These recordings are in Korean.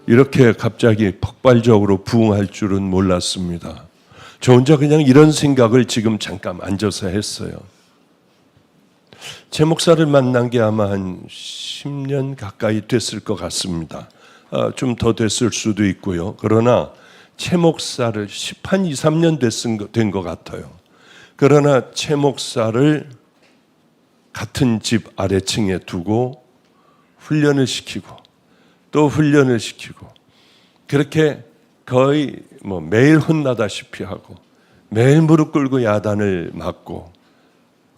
이렇게 갑자기 폭발적으로 부흥할 줄은 몰랐습니다. 저 혼자 그냥 이런 생각을 지금 잠깐 앉아서 했어요. 최 목사를 만난 게 아마 한 10년 가까이 됐을 것 같습니다. 좀 더 됐을 수도 있고요. 그러나 최 목사를 2, 3년 된 것 같아요. 그러나 최 목사를 같은 집 아래층에 두고 훈련을 시키고 또 훈련을 시키고 그렇게 거의 매일 혼나다시피 하고 매일 무릎 꿇고 야단을 맞고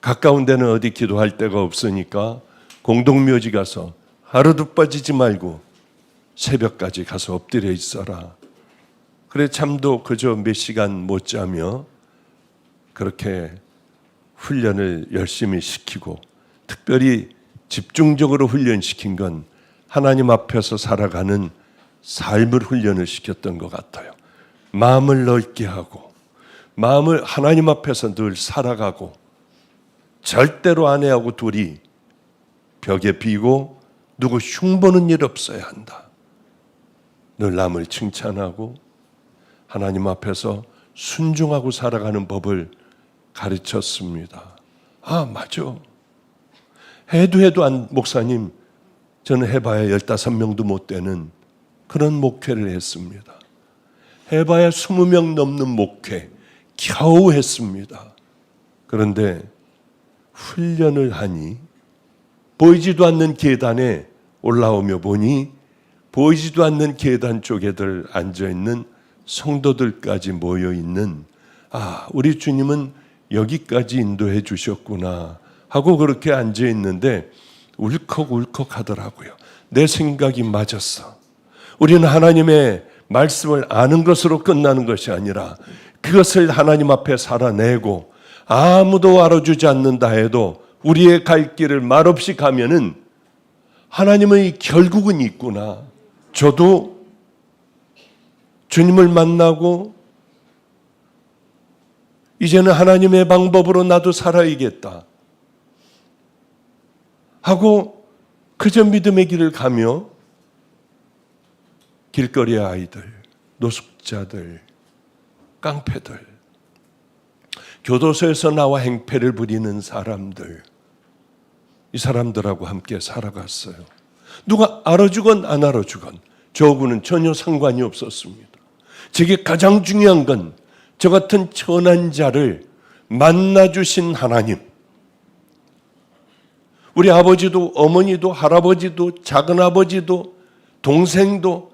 가까운 데는 어디 기도할 데가 없으니까 공동묘지 가서 하루도 빠지지 말고 새벽까지 가서 엎드려 있어라. 그래 잠도 그저 몇 시간 못 자며 그렇게 훈련을 열심히 시키고 특별히 집중적으로 훈련시킨 건 하나님 앞에서 살아가는 삶을 훈련을 시켰던 것 같아요. 마음을 넓게 하고 마음을 하나님 앞에서 늘 살아가고 절대로 아내하고 둘이 벽에 비고 누구 흉보는 일 없어야 한다. 늘 남을 칭찬하고 하나님 앞에서 순종하고 살아가는 법을 가르쳤습니다. 맞아. 해도 목사님 저는 해봐야 15명도 못 되는 그런 목회를 했습니다. 해봐야 20명 넘는 목회 겨우 했습니다. 그런데 훈련을 하니 보이지도 않는 계단에 올라오며 보니 보이지도 않는 계단 쪽에들 앉아있는 성도들까지 모여있는 우리 주님은 여기까지 인도해 주셨구나 하고 그렇게 앉아있는데 울컥울컥 하더라고요. 내 생각이 맞았어. 우리는 하나님의 말씀을 아는 것으로 끝나는 것이 아니라 그것을 하나님 앞에 살아내고 아무도 알아주지 않는다 해도 우리의 갈 길을 말없이 가면은 하나님의 결국은 있구나. 저도 주님을 만나고 이제는 하나님의 방법으로 나도 살아야겠다 하고 그저 믿음의 길을 가며 길거리의 아이들, 노숙자들, 깡패들, 교도소에서 나와 행패를 부리는 사람들, 이 사람들하고 함께 살아갔어요. 누가 알아주건 안 알아주건 저하고는 전혀 상관이 없었습니다. 제게 가장 중요한 건 저 같은 천한 자를 만나주신 하나님, 우리 아버지도 어머니도 할아버지도 작은아버지도 동생도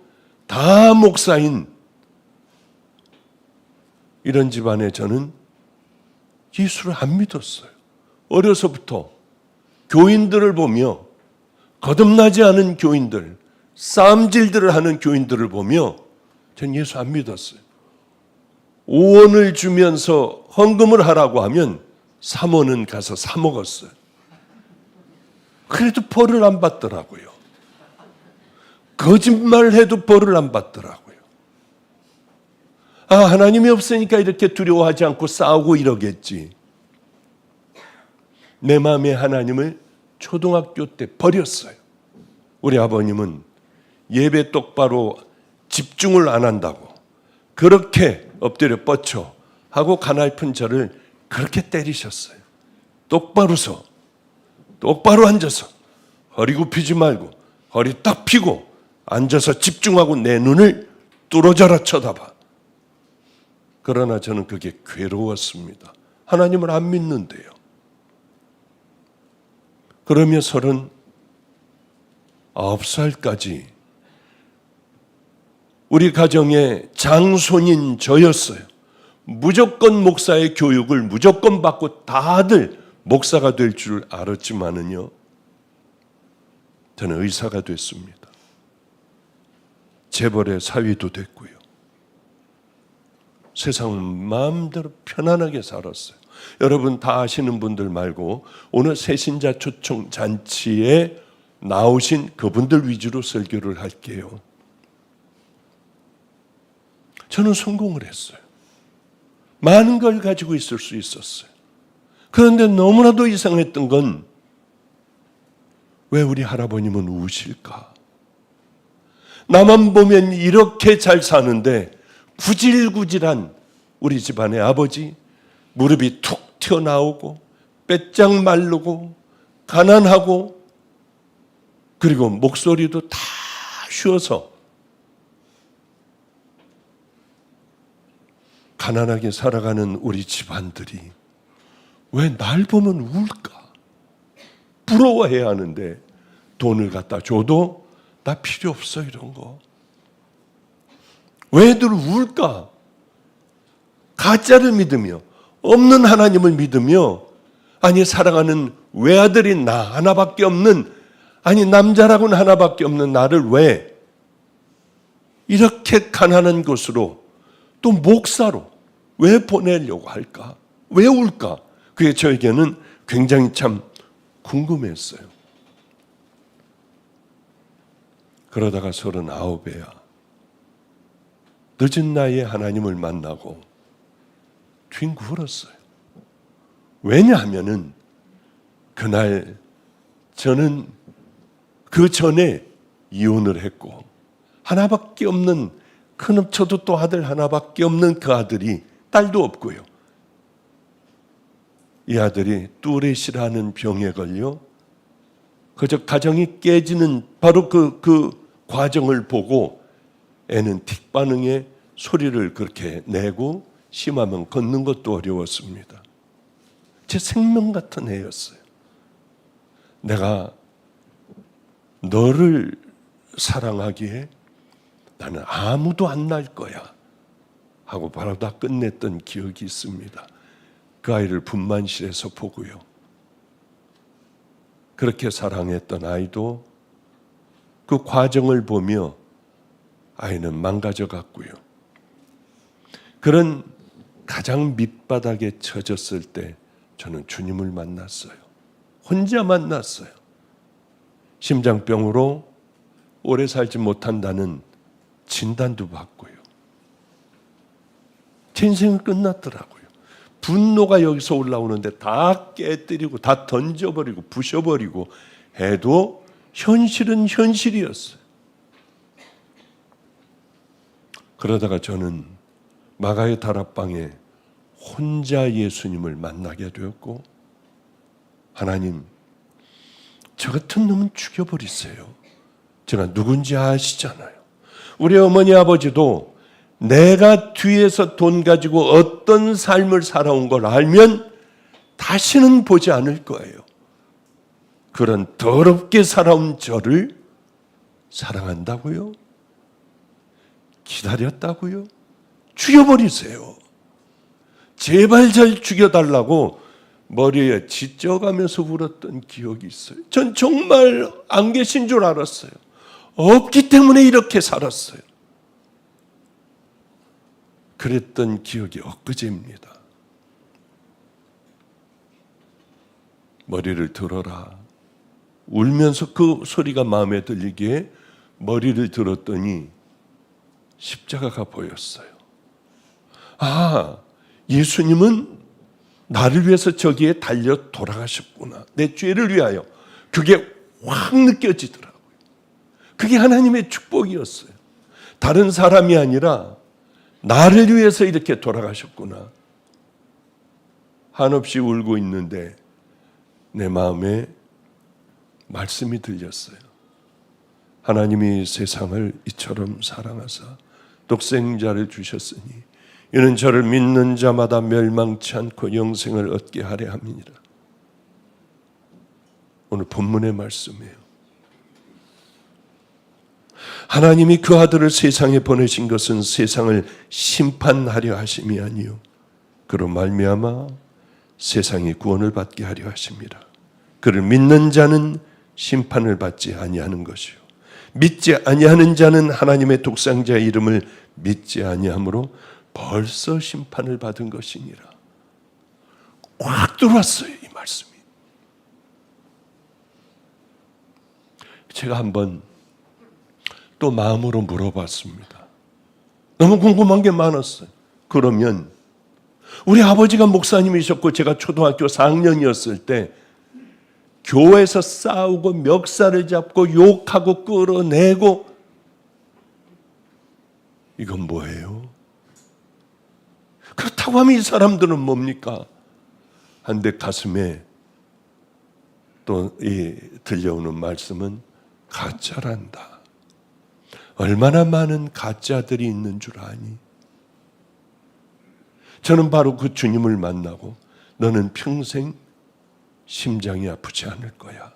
다 목사인 이런 집안에 저는 예수를 안 믿었어요. 어려서부터 교인들을 보며 거듭나지 않은 교인들, 싸움질들을 하는 교인들을 보며 전 예수 안 믿었어요. 5원을 주면서 헌금을 하라고 하면 3원은 가서 사 먹었어요. 그래도 벌을 안 받더라고요. 거짓말해도 벌을 안 받더라고요. 하나님이 없으니까 이렇게 두려워하지 않고 싸우고 이러겠지. 내 마음에 하나님을 초등학교 때 버렸어요. 우리 아버님은 예배 똑바로 집중을 안 한다고 그렇게 엎드려 뻗쳐 하고 가날픈 저를 그렇게 때리셨어요. 똑바로 서, 똑바로 앉아서 허리 굽히지 말고 허리 딱 펴고 앉아서 집중하고 내 눈을 뚫어져라 쳐다봐. 그러나 저는 그게 괴로웠습니다. 하나님을 안 믿는데요. 그러며 39살까지 우리 가정의 장손인 저였어요. 무조건 목사의 교육을 무조건 받고 다들 목사가 될 줄 알았지만은요, 저는 의사가 됐습니다. 재벌의 사위도 됐고요. 세상을 마음대로 편안하게 살았어요. 여러분 다 아시는 분들 말고 오늘 새신자 초청 잔치에 나오신 그분들 위주로 설교를 할게요. 저는 성공을 했어요. 많은 걸 가지고 있을 수 있었어요. 그런데 너무나도 이상했던 건 왜 우리 할아버님은 우실까? 나만 보면 이렇게 잘 사는데 구질구질한 우리 집안의 아버지, 무릎이 툭 튀어나오고 빼짝 마르고 가난하고 그리고 목소리도 다 쉬어서 가난하게 살아가는 우리 집안들이 왜 날 보면 울까? 부러워해야 하는데 돈을 갖다 줘도 나 필요 없어 이런 거. 왜들 울까? 가짜를 믿으며 없는 하나님을 믿으며 아니 사랑하는 외아들이 나 하나밖에 없는 아니 남자라고는 하나밖에 없는 나를 왜 이렇게 가난한 곳으로 또 목사로 왜 보내려고 할까? 왜 울까? 그게 저에게는 굉장히 참 궁금했어요. 그러다가 39에야 늦은 나이에 하나님을 만나고 뒹굴 울었어요. 왜냐하면은 그날 저는 그 전에 이혼을 했고 하나밖에 없는 큰업쳐도 또 아들 하나밖에 없는 그 아들이 딸도 없고요. 이 아들이 뚜렛이라는 병에 걸려 그저 가정이 깨지는 바로 그 과정을 보고 애는 틱 반응에 소리를 그렇게 내고 심하면 걷는 것도 어려웠습니다. 제 생명 같은 애였어요. 내가 너를 사랑하기에 나는 아무도 안 날 거야 하고 바로 다 끝냈던 기억이 있습니다. 그 아이를 분만실에서 보고요. 그렇게 사랑했던 아이도 그 과정을 보며 아이는 망가져 갔고요. 그런 가장 밑바닥에 처졌을 때 저는 주님을 만났어요. 혼자 만났어요. 심장병으로 오래 살지 못한다는 진단도 받고요. 제 인생은 끝났더라고요. 분노가 여기서 올라오는데 다 깨뜨리고 다 던져버리고 부셔버리고 해도 현실은 현실이었어요. 그러다가 저는 마가의 다락방에 혼자 예수님을 만나게 되었고 하나님 저 같은 놈은 죽여버리세요. 제가 누군지 아시잖아요. 우리 어머니 아버지도 내가 뒤에서 돈 가지고 어떤 삶을 살아온 걸 알면 다시는 보지 않을 거예요. 그런 더럽게 살아온 저를 사랑한다고요? 기다렸다고요? 죽여버리세요. 제발 잘 죽여달라고 머리에 지져가면서 울었던 기억이 있어요. 전 정말 안 계신 줄 알았어요. 없기 때문에 이렇게 살았어요. 그랬던 기억이 엊그제입니다. 머리를 들어라. 울면서 그 소리가 마음에 들리기에 머리를 들었더니 십자가가 보였어요. 아, 예수님은 나를 위해서 저기에 달려 돌아가셨구나. 내 죄를 위하여. 그게 확 느껴지더라고요. 그게 하나님의 축복이었어요. 다른 사람이 아니라 나를 위해서 이렇게 돌아가셨구나. 한없이 울고 있는데 내 마음에 말씀이 들렸어요. 하나님이 세상을 이처럼 사랑하사 독생자를 주셨으니 이는 저를 믿는 자마다 멸망치 않고 영생을 얻게 하려 함이니라. 오늘 본문의 말씀이에요. 하나님이 그 아들을 세상에 보내신 것은 세상을 심판하려 하심이 아니요 그로 말미암아 세상이 구원을 받게 하려 하심이라. 그를 믿는 자는 심판을 받지 아니하는 것이요 믿지 아니하는 자는 하나님의 독생자의 이름을 믿지 아니하므로 벌써 심판을 받은 것이니라. 꽉 들어왔어요, 이 말씀이. 제가 한번 또 마음으로 물어봤습니다. 너무 궁금한 게 많았어요. 그러면 우리 아버지가 목사님이셨고 제가 초등학교 4학년이었을 때 교회에서 싸우고 멱살을 잡고 욕하고 끌어내고 이건 뭐예요? 그렇다고 하면 이 사람들은 뭡니까? 한데 가슴에 또 이 들려오는 말씀은 가짜란다. 얼마나 많은 가짜들이 있는 줄 아니? 저는 바로 그 주님을 만나고 너는 평생 심장이 아프지 않을 거야.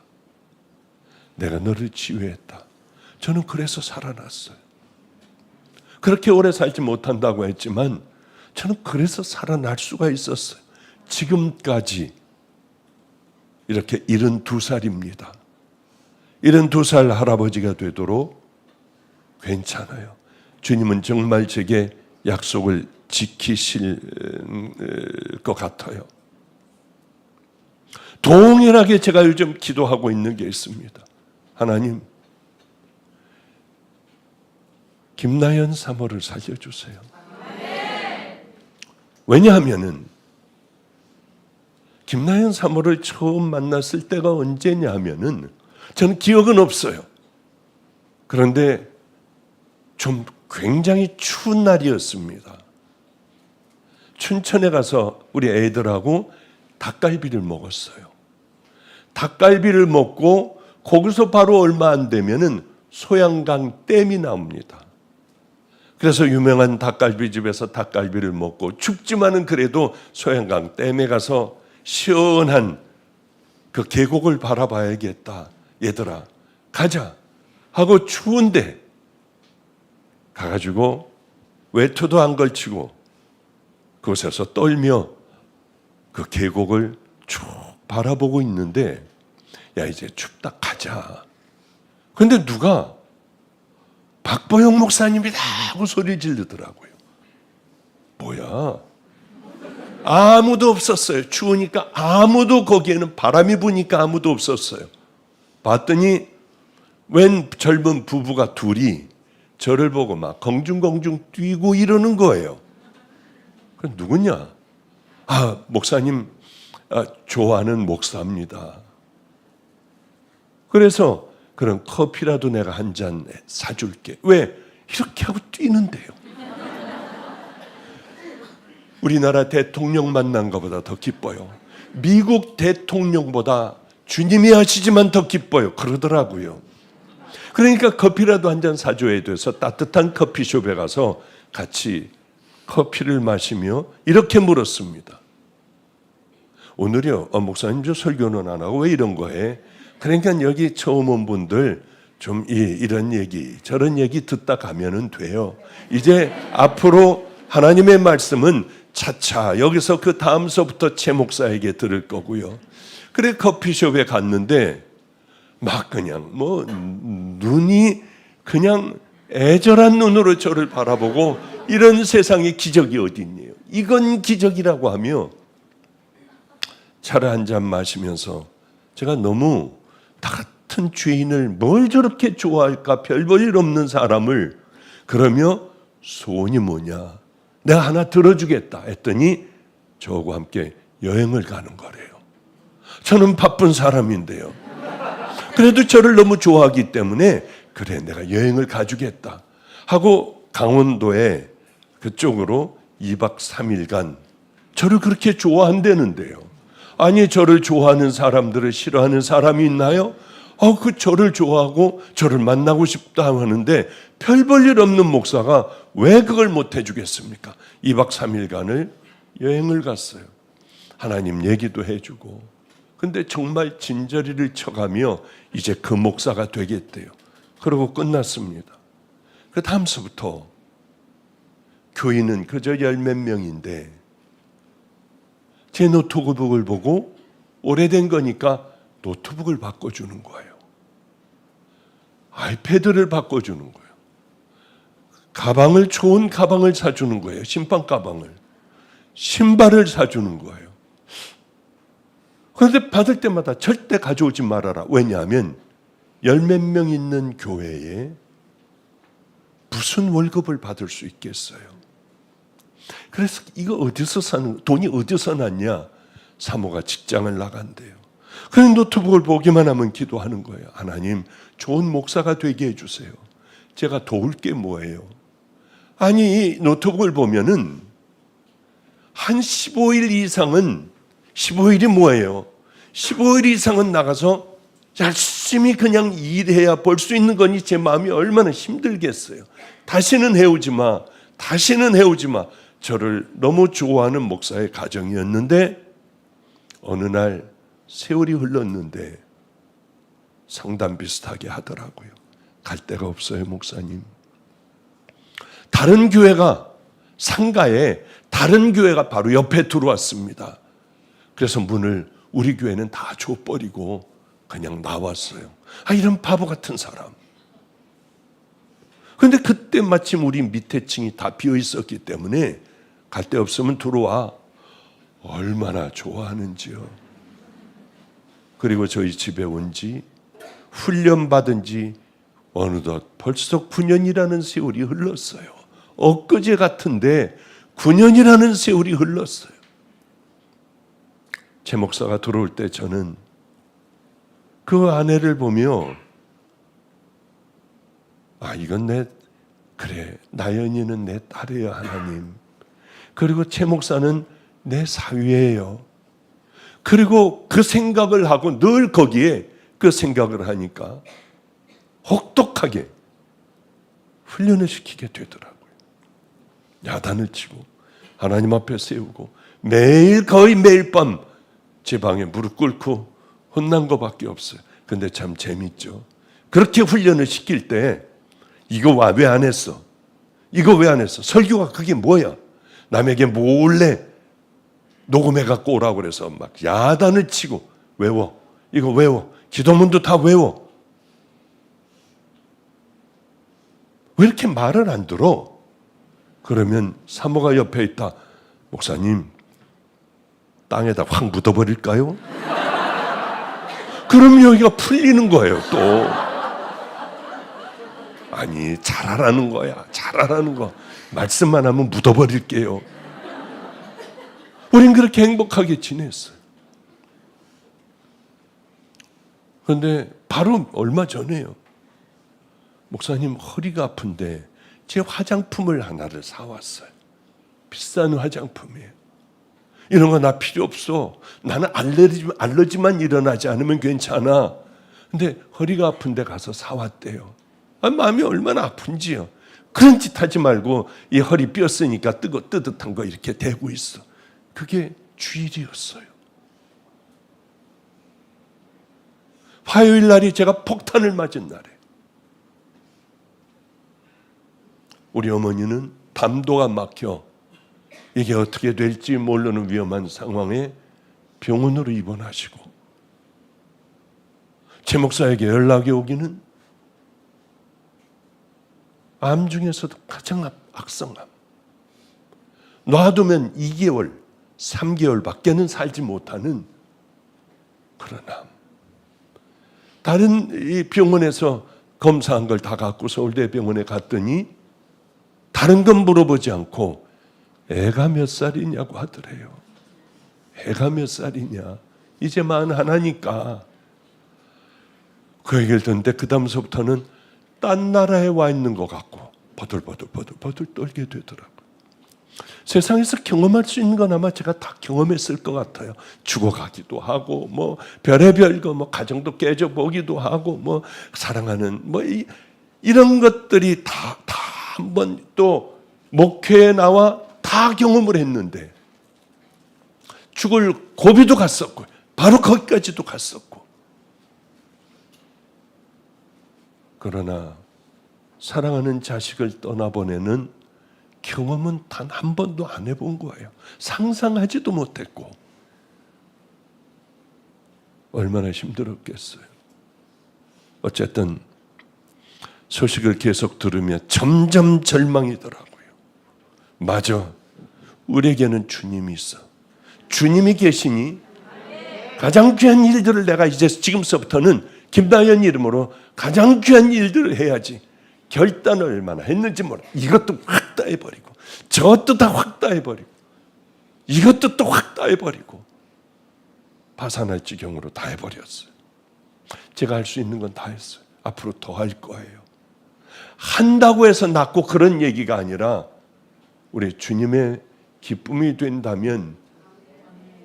내가 너를 치유했다. 저는 그래서 살아났어요. 그렇게 오래 살지 못한다고 했지만 저는 그래서 살아날 수가 있었어요. 지금까지 이렇게 72살입니다. 72살 할아버지가 되도록 괜찮아요. 주님은 정말 제게 약속을 지키실 것 같아요. 동일하게 제가 요즘 기도하고 있는 게 있습니다. 하나님, 김나연 사모를 살려주세요. 왜냐하면은 김나연 사모를 처음 만났을 때가 언제냐 하면은 저는 기억은 없어요. 그런데 좀 굉장히 추운 날이었습니다. 춘천에 가서 우리 애들하고 닭갈비를 먹었어요. 닭갈비를 먹고 거기서 바로 얼마 안 되면은 소양강 댐이 나옵니다. 그래서 유명한 닭갈비집에서 닭갈비를 먹고 춥지만은 그래도 소양강 댐에 가서 시원한 그 계곡을 바라봐야겠다. 얘들아, 가자 하고 추운데 가가지고 외투도 안 걸치고 그곳에서 떨며 그 계곡을 쭉 바라보고 있는데 야 이제 춥다 가자. 그런데 누가 박보영 목사님이다 하고 소리 지르더라고요. 뭐야? 아무도 없었어요. 추우니까 아무도 거기에는 바람이 부니까 아무도 없었어요. 봤더니 웬 젊은 부부가 둘이 저를 보고 막 공중공중 뛰고 이러는 거예요. 그 누구냐? 아, 목사님 좋아하는 목사입니다. 그래서 그럼 커피라도 내가 한 잔 사줄게. 왜? 이렇게 하고 뛰는데요. 우리나라 대통령 만난 것보다 더 기뻐요. 미국 대통령보다 주님이 하시지만 더 기뻐요. 그러더라고요. 그러니까 커피라도 한 잔 사줘야 돼서 따뜻한 커피숍에 가서 같이 커피를 마시며 이렇게 물었습니다. 오늘요, 목사님 저 설교는 안 하고 왜 이런 거 해? 그러니까 여기 처음 온 분들 좀 이런 얘기 저런 얘기 듣다 가면은 돼요. 이제 앞으로 하나님의 말씀은 차차 여기서 그 다음서부터 최 목사에게 들을 거고요. 그래 커피숍에 갔는데 막 그냥 뭐 눈이 그냥 애절한 눈으로 저를 바라보고 이런 세상에 기적이 어디 있네요. 이건 기적이라고 하며 차를 한 잔 마시면서 제가 너무 다 같은 죄인을 뭘 저렇게 좋아할까 별 볼 일 없는 사람을 그러며 소원이 뭐냐 내가 하나 들어주겠다 했더니 저하고 함께 여행을 가는 거래요. 저는 바쁜 사람인데요. 그래도 저를 너무 좋아하기 때문에 그래 내가 여행을 가주겠다 하고 강원도에 그쪽으로 2박 3일간 저를 그렇게 좋아한다는데요. 아니 저를 좋아하는 사람들을 싫어하는 사람이 있나요? 그 저를 좋아하고 저를 만나고 싶다 하는데 별 볼 일 없는 목사가 왜 그걸 못 해주겠습니까? 2박 3일간을 여행을 갔어요. 하나님 얘기도 해주고 근데 정말 진저리를 쳐가며 이제 그 목사가 되겠대요. 그러고 끝났습니다. 그 다음서부터 교인은 그저 열 몇 명인데 제 노트북을 보고 오래된 거니까 노트북을 바꿔주는 거예요. 아이패드를 바꿔주는 거예요. 가방을 좋은 가방을 사주는 거예요. 신방 가방을. 신발을 사주는 거예요. 그런데 받을 때마다 절대 가져오지 말아라. 왜냐하면 열 몇 명 있는 교회에 무슨 월급을 받을 수 있겠어요. 그래서 이거 어디서 사는 돈이 어디서 났냐? 사모가 직장을 나간대요. 그냥 노트북을 보기만 하면 기도하는 거예요. 하나님 좋은 목사가 되게 해주세요. 제가 도울 게 뭐예요? 아니, 노트북을 보면은 한 15일 이상은, 15일이 뭐예요? 15일 이상은 나가서 열심히 그냥 일해야 벌 수 있는 거니 제 마음이 얼마나 힘들겠어요. 다시는 해오지 마. 다시는 해오지 마. 저를 너무 좋아하는 목사의 가정이었는데 어느 날 세월이 흘렀는데 상담 비슷하게 하더라고요. 갈 데가 없어요, 목사님. 다른 교회가 상가에 다른 교회가 바로 옆에 들어왔습니다. 그래서 문을 우리 교회는 다 줘버리고 그냥 나왔어요. 이런 바보 같은 사람. 그런데 그때 마침 우리 밑에 층이 다 비어 있었기 때문에 갈 데 없으면 들어와. 얼마나 좋아하는지요. 그리고 저희 집에 온 지, 훈련받은 지 어느덧 벌써 9년이라는 세월이 흘렀어요. 엊그제 같은데 9년이라는 세월이 흘렀어요. 제 목사가 들어올 때 저는 그 아내를 보며 이건 그래, 나연이는 내 딸이에요, 하나님. 그리고 최 목사는 내 사위예요. 그리고 그 생각을 하고 늘 거기에 그 생각을 하니까 혹독하게 훈련을 시키게 되더라고요. 야단을 치고 하나님 앞에 세우고 거의 매일 밤 제 방에 무릎 꿇고 혼난 것밖에 없어요. 근데 참 재밌죠. 그렇게 훈련을 시킬 때 이거 왜 안 했어? 이거 왜 안 했어? 설교가 그게 뭐야? 남에게 몰래 녹음해 갖고 오라고 그래서 막 야단을 치고 외워. 이거 외워. 기도문도 다 외워. 왜 이렇게 말을 안 들어? 그러면 사모가 옆에 있다. 목사님, 땅에다 확 묻어버릴까요? 그럼 여기가 풀리는 거예요, 또. 아니, 잘하라는 거야. 잘하라는 거. 말씀만 하면 묻어버릴게요. 우린 그렇게 행복하게 지냈어요. 그런데 바로 얼마 전에요. 목사님, 허리가 아픈데 제 화장품을 하나를 사왔어요. 비싼 화장품이에요. 이런 거 나 필요 없어. 나는 알러지만 일어나지 않으면 괜찮아. 근데 허리가 아픈데 가서 사왔대요. 마음이 얼마나 아픈지요. 그런 짓 하지 말고 이 허리 뼈 쓰니까 뜨뜻한 거 이렇게 대고 있어. 그게 주일이었어요. 화요일 날이 제가 폭탄을 맞은 날에 우리 어머니는 담도가 막혀 이게 어떻게 될지 모르는 위험한 상황에 병원으로 입원하시고 제 목사에게 연락이 오기는 암 중에서도 가장 악성암. 놔두면 2개월, 3개월밖에는 살지 못하는 그런 암. 다른 이 병원에서 검사한 걸 다 갖고 서울대병원에 갔더니 다른 건 물어보지 않고 애가 몇 살이냐고 하더래요. 애가 몇 살이냐. 이제 41이니까. 그 얘기를 듣는데 그 다음서부터는 딴 나라에 와 있는 것 같고 버들버들 떨게 되더라고요. 세상에서 경험할 수 있는 건 아마 제가 다 경험했을 것 같아요. 죽어가기도 하고 뭐 별의별 거 뭐 가정도 깨져보기도 하고 뭐 사랑하는 뭐 이런 것들이 다 한번 또 목회에 나와 다 경험을 했는데 죽을 고비도 갔었고 바로 거기까지도 갔었고 그러나 사랑하는 자식을 떠나보내는 경험은 단 한 번도 안 해본 거예요. 상상하지도 못했고 얼마나 힘들었겠어요. 어쨌든 소식을 계속 들으며 점점 절망이더라고요. 맞아. 우리에게는 주님이 있어. 주님이 계시니 가장 귀한 일들을 내가 이제 지금서부터는 김다현 이름으로 가장 귀한 일들을 해야지. 결단을 얼마나 했는지 몰라. 이것도 확 다 해버리고 저것도 다 확 다 해버리고 이것도 또 확 다 해버리고 파산할 지경으로 다 해버렸어요. 제가 할 수 있는 건 다 했어요. 앞으로 더 할 거예요. 한다고 해서 낫고 그런 얘기가 아니라 우리 주님의 기쁨이 된다면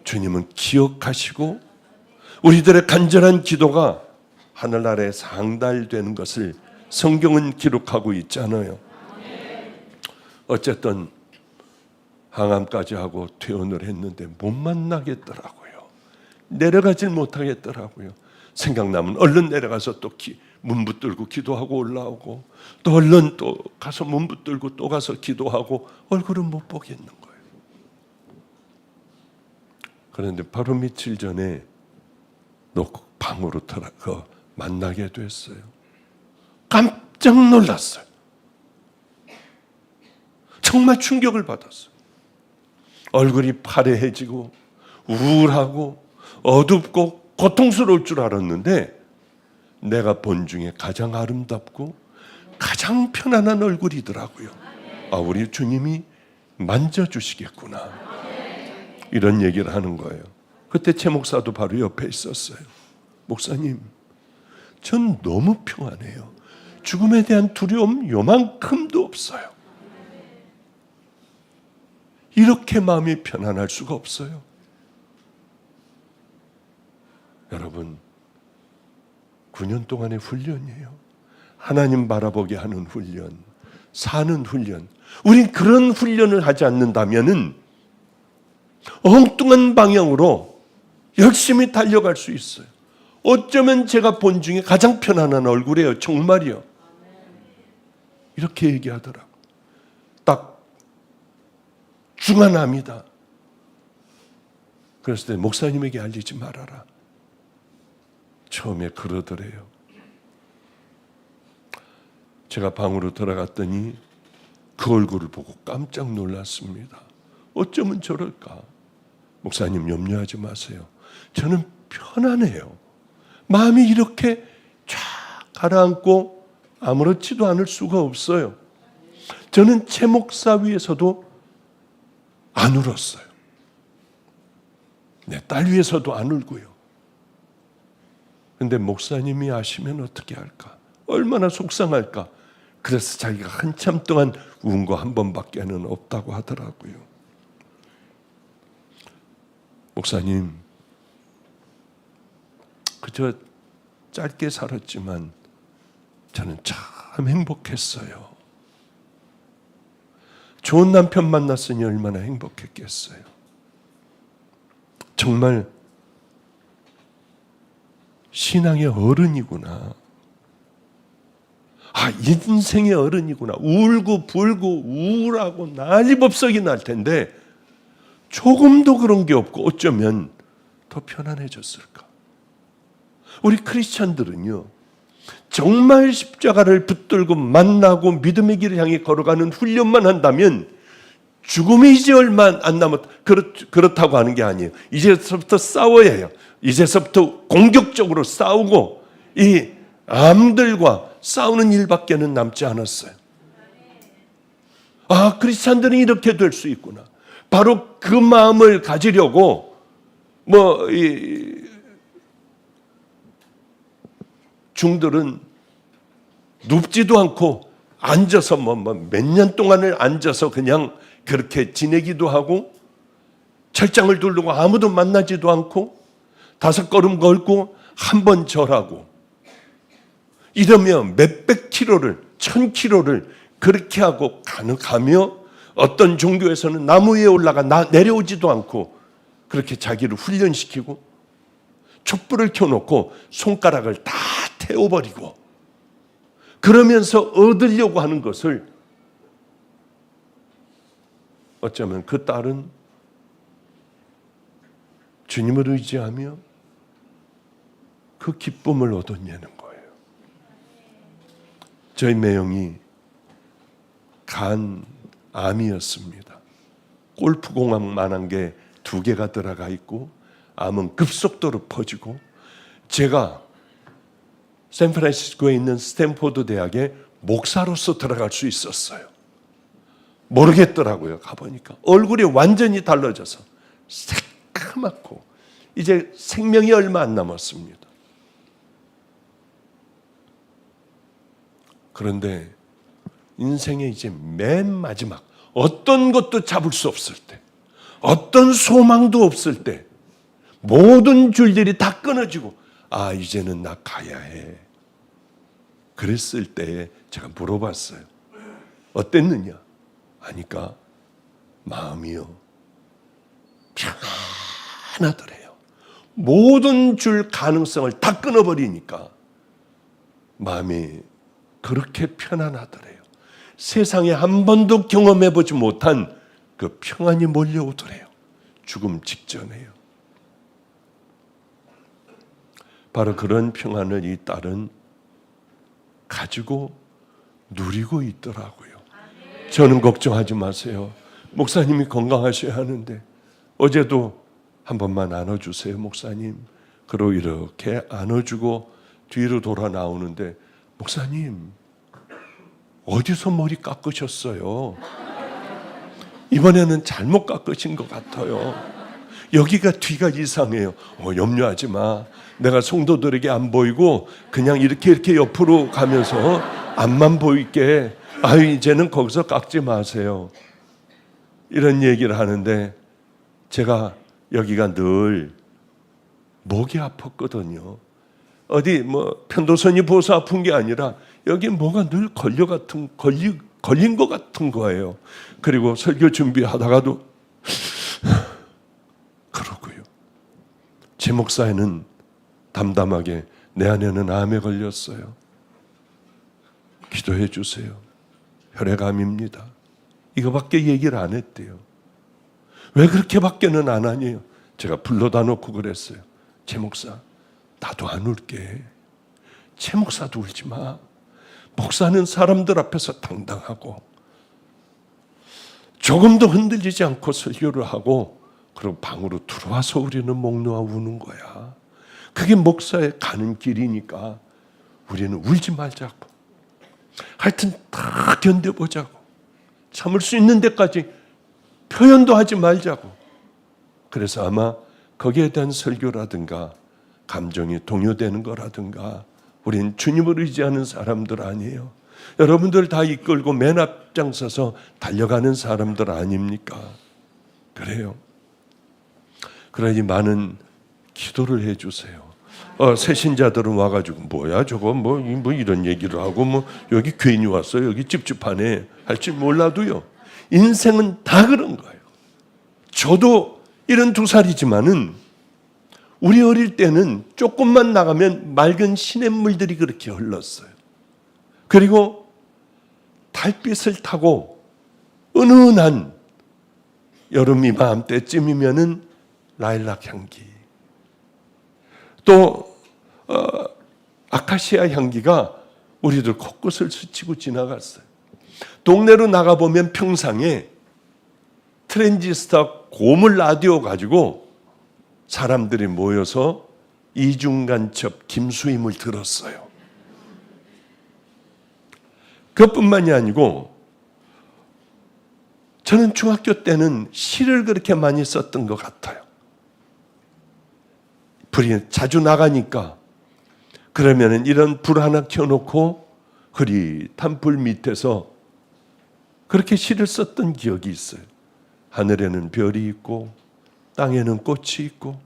주님은 기억하시고 우리들의 간절한 기도가 하늘나라에 상달되는 것을 성경은 기록하고 있잖아요. 어쨌든 항암까지 하고 퇴원을 했는데 못 만나겠더라고요. 내려가질 못하겠더라고요. 생각나면 얼른 내려가서 또 문 붙들고 기도하고 올라오고 또 얼른 또 가서 문 붙들고 또 가서 기도하고 얼굴은 못 보겠는 거예요. 그런데 바로 며칠 전에 놓고 방으로 들어가 만나게 됐어요. 깜짝 놀랐어요. 정말 충격을 받았어요. 얼굴이 파래해지고 우울하고 어둡고 고통스러울 줄 알았는데 내가 본 중에 가장 아름답고 가장 편안한 얼굴이더라고요. 아, 우리 주님이 만져주시겠구나. 이런 얘기를 하는 거예요. 그때 최 목사도 바로 옆에 있었어요. 목사님, 전 너무 평안해요. 죽음에 대한 두려움 요만큼도 없어요. 이렇게 마음이 편안할 수가 없어요. 여러분, 9년 동안의 훈련이에요. 하나님 바라보게 하는 훈련, 사는 훈련. 우린 그런 훈련을 하지 않는다면은 엉뚱한 방향으로 열심히 달려갈 수 있어요. 어쩌면 제가 본 중에 가장 편안한 얼굴이에요. 정말이요. 이렇게 얘기하더라고. 딱 중환암이다. 그랬을 때 목사님에게 알리지 말아라. 처음에 그러더래요. 제가 방으로 들어갔더니 그 얼굴을 보고 깜짝 놀랐습니다. 어쩌면 저럴까? 목사님, 염려하지 마세요. 저는 편안해요. 마음이 이렇게 쫙 가라앉고 아무렇지도 않을 수가 없어요. 저는 최 목사 위에서도 안 울었어요. 내 딸 위에서도 안 울고요. 근데 목사님이 아시면 어떻게 할까? 얼마나 속상할까? 그래서 자기가 한참 동안 운 거 한 번밖에는 없다고 하더라고요. 목사님, 그저 짧게 살았지만 저는 참 행복했어요. 좋은 남편 만났으니 얼마나 행복했겠어요. 정말 신앙의 어른이구나. 아, 인생의 어른이구나. 울고 불고 우울하고 난리법석이 날 텐데 조금도 그런 게 없고 어쩌면 더 편안해졌을까? 우리 크리스찬들은요, 정말 십자가를 붙들고 만나고 믿음의 길을 향해 걸어가는 훈련만 한다면 죽음이 이제 얼마 안 그렇다고 하는 게 아니에요. 이제서부터 싸워야 해요. 이제서부터 공격적으로 싸우고 이 암들과 싸우는 일밖에는 남지 않았어요. 아, 크리스찬들은 이렇게 될 수 있구나. 바로 그 마음을 가지려고 중들은 눕지도 않고 앉아서 몇 년 동안을 앉아서 그냥 그렇게 지내기도 하고 철장을 두르고 아무도 만나지도 않고 5걸음 걸고 한 번 절하고 이러면 몇백 킬로를 1000킬로를 그렇게 하고 가며 어떤 종교에서는 나무 위에 올라가 내려오지도 않고 그렇게 자기를 훈련시키고 촛불을 켜놓고 손가락을 다 태워버리고 그러면서 얻으려고 하는 것을 어쩌면 그 딸은 주님을 의지하며 그 기쁨을 얻어내는 거예요. 저희 매형이 간암이었습니다. 골프공만한 게 2개가 들어가 있고 암은 급속도로 퍼지고 제가 샌프란시스코에 있는 스탠포드 대학에 목사로서 들어갈 수 있었어요. 모르겠더라고요. 가보니까 얼굴이 완전히 달라져서 새까맣고 이제 생명이 얼마 안 남았습니다. 그런데 인생의 이제 맨 마지막, 어떤 것도 잡을 수 없을 때, 어떤 소망도 없을 때, 모든 줄들이 다 끊어지고, 아, 이제는 나 가야 해. 그랬을 때에 제가 물어봤어요. 어땠느냐? 하니까 마음이요, 편하더래요. 모든 줄 가능성을 다 끊어버리니까 마음이 그렇게 편안하더래요. 세상에 한 번도 경험해보지 못한 그 평안이 몰려오더래요. 죽음 직전에요. 바로 그런 평안을 이 딸은 가지고 누리고 있더라고요. 저는 걱정하지 마세요. 목사님이 건강하셔야 하는데 어제도 한 번만 안아주세요, 목사님. 그러고 이렇게 안아주고 뒤로 돌아 나오는데, 목사님 어디서 머리 깎으셨어요? 이번에는 잘못 깎으신 것 같아요. 여기가 뒤가 이상해요. 염려하지 마. 내가 성도들에게 안 보이고 그냥 이렇게 옆으로 가면서 앞만 보이게. 아유, 이제는 거기서 깎지 마세요. 이런 얘기를 하는데 제가 여기가 늘 목이 아팠거든요. 어디 뭐 편도선이 부어서 아픈 게 아니라 여기 뭐가 늘 걸린 것 같은 거예요. 그리고 설교 준비하다가도 그러고요. 제 목사에는 담담하게 내 아내는 암에 걸렸어요. 기도해 주세요. 혈액암입니다. 이거밖에 얘기를 안 했대요. 왜 그렇게밖에는 안 하니요? 제가 불러다 놓고 그랬어요. 제 목사, 나도 안 울게. 제 목사도 울지 마. 목사는 사람들 앞에서 당당하고 조금도 흔들리지 않고 설교를 하고, 그리고 방으로 들어와서 우리는 목 놓아 우는 거야. 그게 목사의 가는 길이니까 우리는 울지 말자고. 하여튼 다 견뎌보자고. 참을 수 있는 데까지 표현도 하지 말자고. 그래서 아마 거기에 대한 설교라든가 감정이 동요되는 거라든가, 우린 주님을 의지하는 사람들 아니에요. 여러분들 다 이끌고 맨 앞장서서 달려가는 사람들 아닙니까? 그래요. 그러니 많은 기도를 해주세요. 새신자들은 와가지고 뭐야 저거 뭐 이런 얘기를 하고 뭐 여기 괜히 왔어, 여기 찝찝하네 할 줄 몰라도요. 인생은 다 그런 거예요. 저도 72살이지만은 우리 어릴 때는 조금만 나가면 맑은 시냇물들이 그렇게 흘렀어요. 그리고 달빛을 타고 은은한 여름 이맘때쯤이면은 라일락 향기, 또 아카시아 향기가 우리들 코끝을 스치고 지나갔어요. 동네로 나가보면 평상에 트랜지스터 고물 라디오 가지고 사람들이 모여서 이중간첩 김수임을 들었어요. 그것뿐만이 아니고 저는 중학교 때는 시를 그렇게 많이 썼던 것 같아요. 불이 자주 나가니까 그러면은 이런 불 하나 켜놓고 흐릿한 불 밑에서 그렇게 시를 썼던 기억이 있어요. 하늘에는 별이 있고 땅에는 꽃이 있고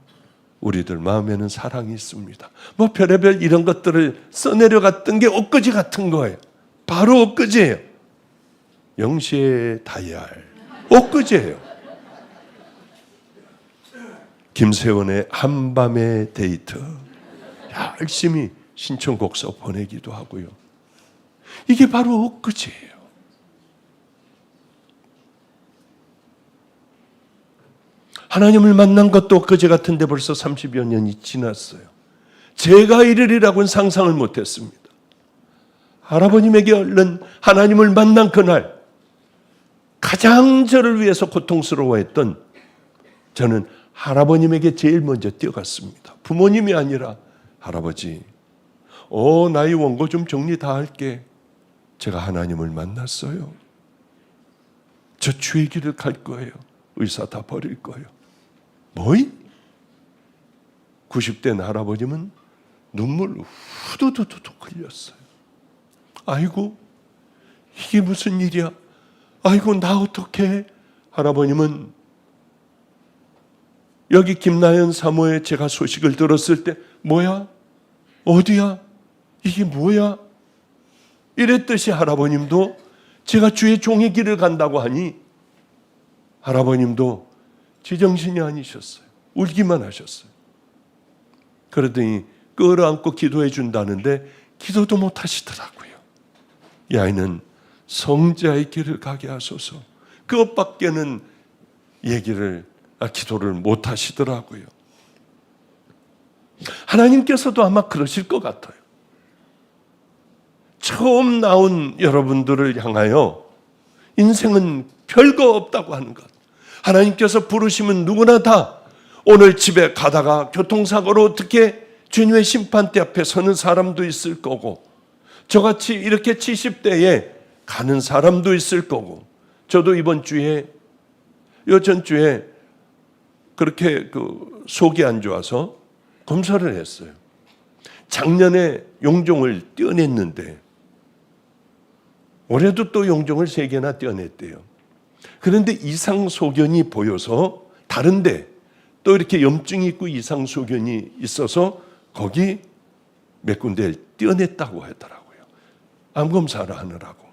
우리들 마음에는 사랑이 있습니다. 뭐 별의별 이런 것들을 써내려갔던 게 엊그제 같은 거예요. 바로 엊그제예요. 영시의 다이알 엊그제예요. 김세원의 한밤의 데이트 열심히 신청곡 써 보내기도 하고요. 이게 바로 엊그제예요. 하나님을 만난 것도 엊그제 같은데 벌써 30여 년이 지났어요. 제가 이르리라고는 상상을 못했습니다. 할아버님에게 얼른 하나님을 만난 그날 가장 저를 위해서 고통스러워했던, 저는 할아버님에게 제일 먼저 뛰어갔습니다. 부모님이 아니라 할아버지, 나의 원고 좀 정리 다 할게. 제가 하나님을 만났어요. 저 주의 길을 갈 거예요. 의사 다 버릴 거예요. 뭐이? 90대 할아버님은 눈물 후두두두 흘렸어요. 아이고, 이게 무슨 일이야? 아이고 나 어떡해? 할아버님은 여기 김나연 사모에 제가 소식을 들었을 때 뭐야? 어디야? 이게 뭐야? 이랬듯이 할아버님도 제가 주의 종의 길을 간다고 하니 할아버님도 제정신이 아니셨어요. 울기만 하셨어요. 그러더니 끌어안고 기도해 준다는데 기도도 못 하시더라고요. 이 아이는 성자의 길을 가게 하소서. 그것밖에는 기도를 못 하시더라고요. 하나님께서도 아마 그러실 것 같아요. 처음 나온 여러분들을 향하여 인생은 별거 없다고 하는 것. 하나님께서 부르시면 누구나 다 오늘 집에 가다가 교통사고로 어떻게 주님의 심판대 앞에 서는 사람도 있을 거고, 저같이 이렇게 70대에 가는 사람도 있을 거고, 저도 이번 주에 전주에 그렇게 속이 안 좋아서 검사를 했어요. 작년에 용종을 떼어냈는데 올해도 또 용종을 3개나 떼어냈대요. 그런데 이상소견이 보여서 다른데 또 이렇게 염증이 있고 이상소견이 있어서 거기 몇 군데를 떼어냈다고 하더라고요. 암검사를 하느라고.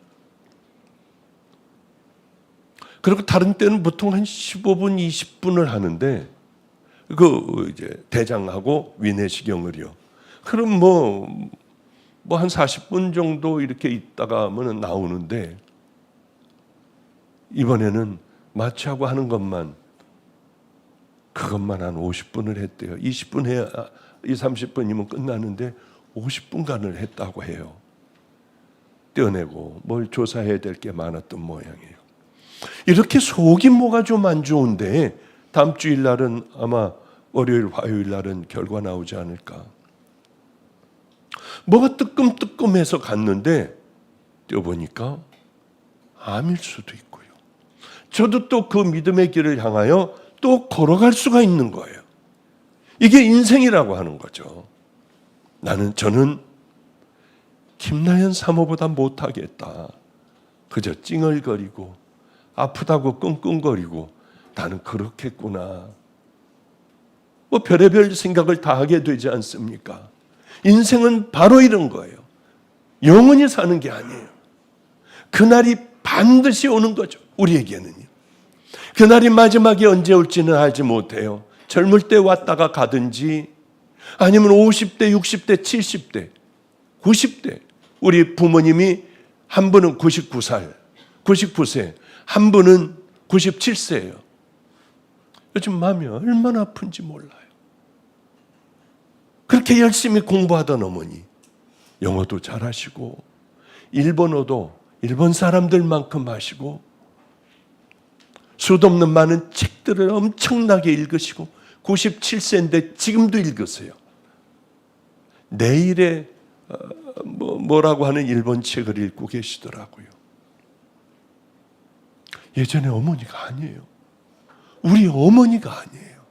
그리고 다른 때는 보통 한 15분, 20분을 하는데 이제 대장하고 위내시경을요. 그럼 뭐 한 40분 정도 이렇게 있다가 하면 나오는데 이번에는 마취하고 하는 것만 한 50분을 했대요. 20분 해야 30분이면 끝나는데 50분간을 했다고 해요. 떼어내고 뭘 조사해야 될 게 많았던 모양이에요. 이렇게 속이 뭐가 좀 안 좋은데 다음 주일날은 아마 월요일, 화요일날은 결과 나오지 않을까. 뭐가 뜨끔뜨끔해서 갔는데 떼어보니까 암일 수도 있고요. 저도 또 그 믿음의 길을 향하여 또 걸어갈 수가 있는 거예요. 이게 인생이라고 하는 거죠. 저는 김나연 사모보다 못하겠다. 그저 찡얼거리고 아프다고 끙끙거리고 나는 그렇겠구나. 뭐 별의별 생각을 다 하게 되지 않습니까? 인생은 바로 이런 거예요. 영원히 사는 게 아니에요. 그날이 반드시 오는 거죠. 우리에게는요. 그날이 마지막에 언제 올지는 알지 못해요. 젊을 때 왔다가 가든지 아니면 50대, 60대, 70대, 90대. 우리 부모님이 한 분은 99세, 한 분은 97세예요. 요즘 마음이 얼마나 아픈지 몰라요. 그렇게 열심히 공부하던 어머니, 영어도 잘하시고 일본어도 일본 사람들만큼 하시고 수도 없는 많은 책들을 엄청나게 읽으시고 97세인데 지금도 읽으세요. 내일의 뭐라고 하는 일본 책을 읽고 계시더라고요. 예전에 어머니가 아니에요. 우리 어머니가 아니에요.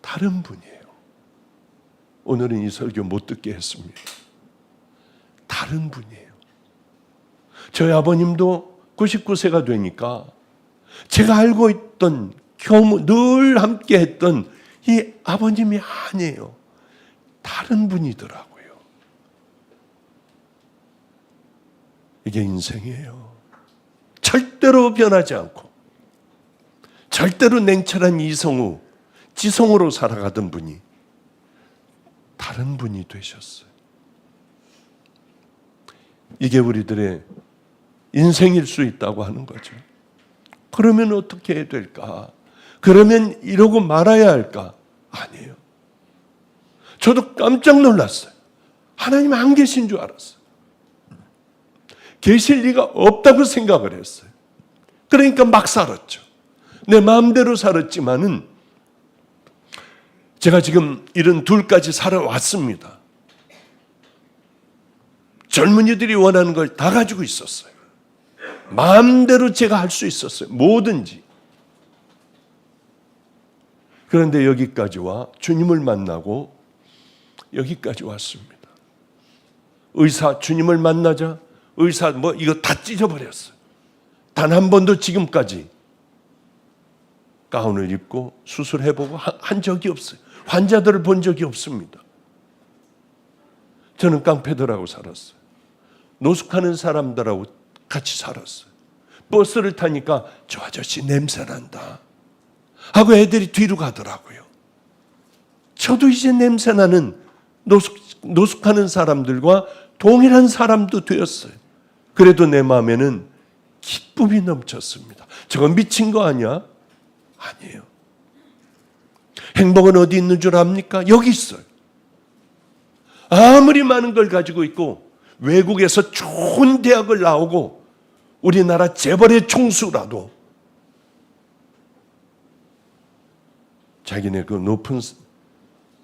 다른 분이에요. 오늘은 이 설교 못 듣게 했습니다. 다른 분이에요. 저희 아버님도 99세가 되니까 제가 알고 있던 늘 함께 했던 이 아버님이 아니에요. 다른 분이더라고요. 이게 인생이에요. 절대로 변하지 않고 절대로 냉철한 이성우, 지성으로 살아가던 분이 다른 분이 되셨어요. 이게 우리들의 인생일 수 있다고 하는 거죠. 그러면 어떻게 해야 될까? 그러면 이러고 말아야 할까? 아니에요. 저도 깜짝 놀랐어요. 하나님 안 계신 줄 알았어요. 계실 리가 없다고 생각을 했어요. 그러니까 막 살았죠. 내 마음대로 살았지만은 제가 지금 72까지 살아왔습니다. 젊은이들이 원하는 걸 다 가지고 있었어요. 마음대로 제가 할 수 있었어요. 뭐든지. 그런데 여기까지 와 주님을 만나고 여기까지 왔습니다. 의사 주님을 만나자 의사 뭐 이거 다 찢어버렸어요. 단 한 번도 지금까지 가운을 입고 수술해보고 한 적이 없어요. 환자들을 본 적이 없습니다. 저는 깡패들하고 살았어요. 노숙하는 사람들하고 같이 살았어요. 버스를 타니까 저 아저씨 냄새 난다 하고 애들이 뒤로 가더라고요. 저도 이제 냄새 나는 노숙하는 사람들과 동일한 사람도 되었어요. 그래도 내 마음에는 기쁨이 넘쳤습니다. 저건 미친 거 아니야? 아니에요. 행복은 어디 있는 줄 압니까? 여기 있어요. 아무리 많은 걸 가지고 있고 외국에서 좋은 대학을 나오고 우리나라 재벌의 총수라도 자기네 그 높은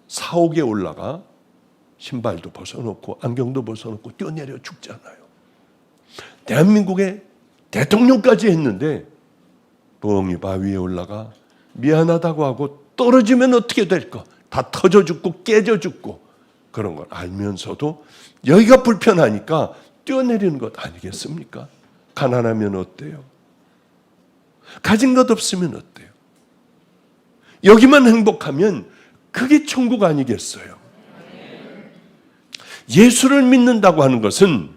사옥에 올라가 신발도 벗어놓고 안경도 벗어놓고 뛰어내려 죽잖아요. 대한민국의 대통령까지 했는데 뻥이 바위에 올라가 미안하다고 하고 떨어지면 어떻게 될까? 다 터져 죽고 깨져 죽고 그런 걸 알면서도 여기가 불편하니까 뛰어내리는 것 아니겠습니까? 가난하면 어때요? 가진 것 없으면 어때요? 여기만 행복하면 그게 천국 아니겠어요? 예수를 믿는다고 하는 것은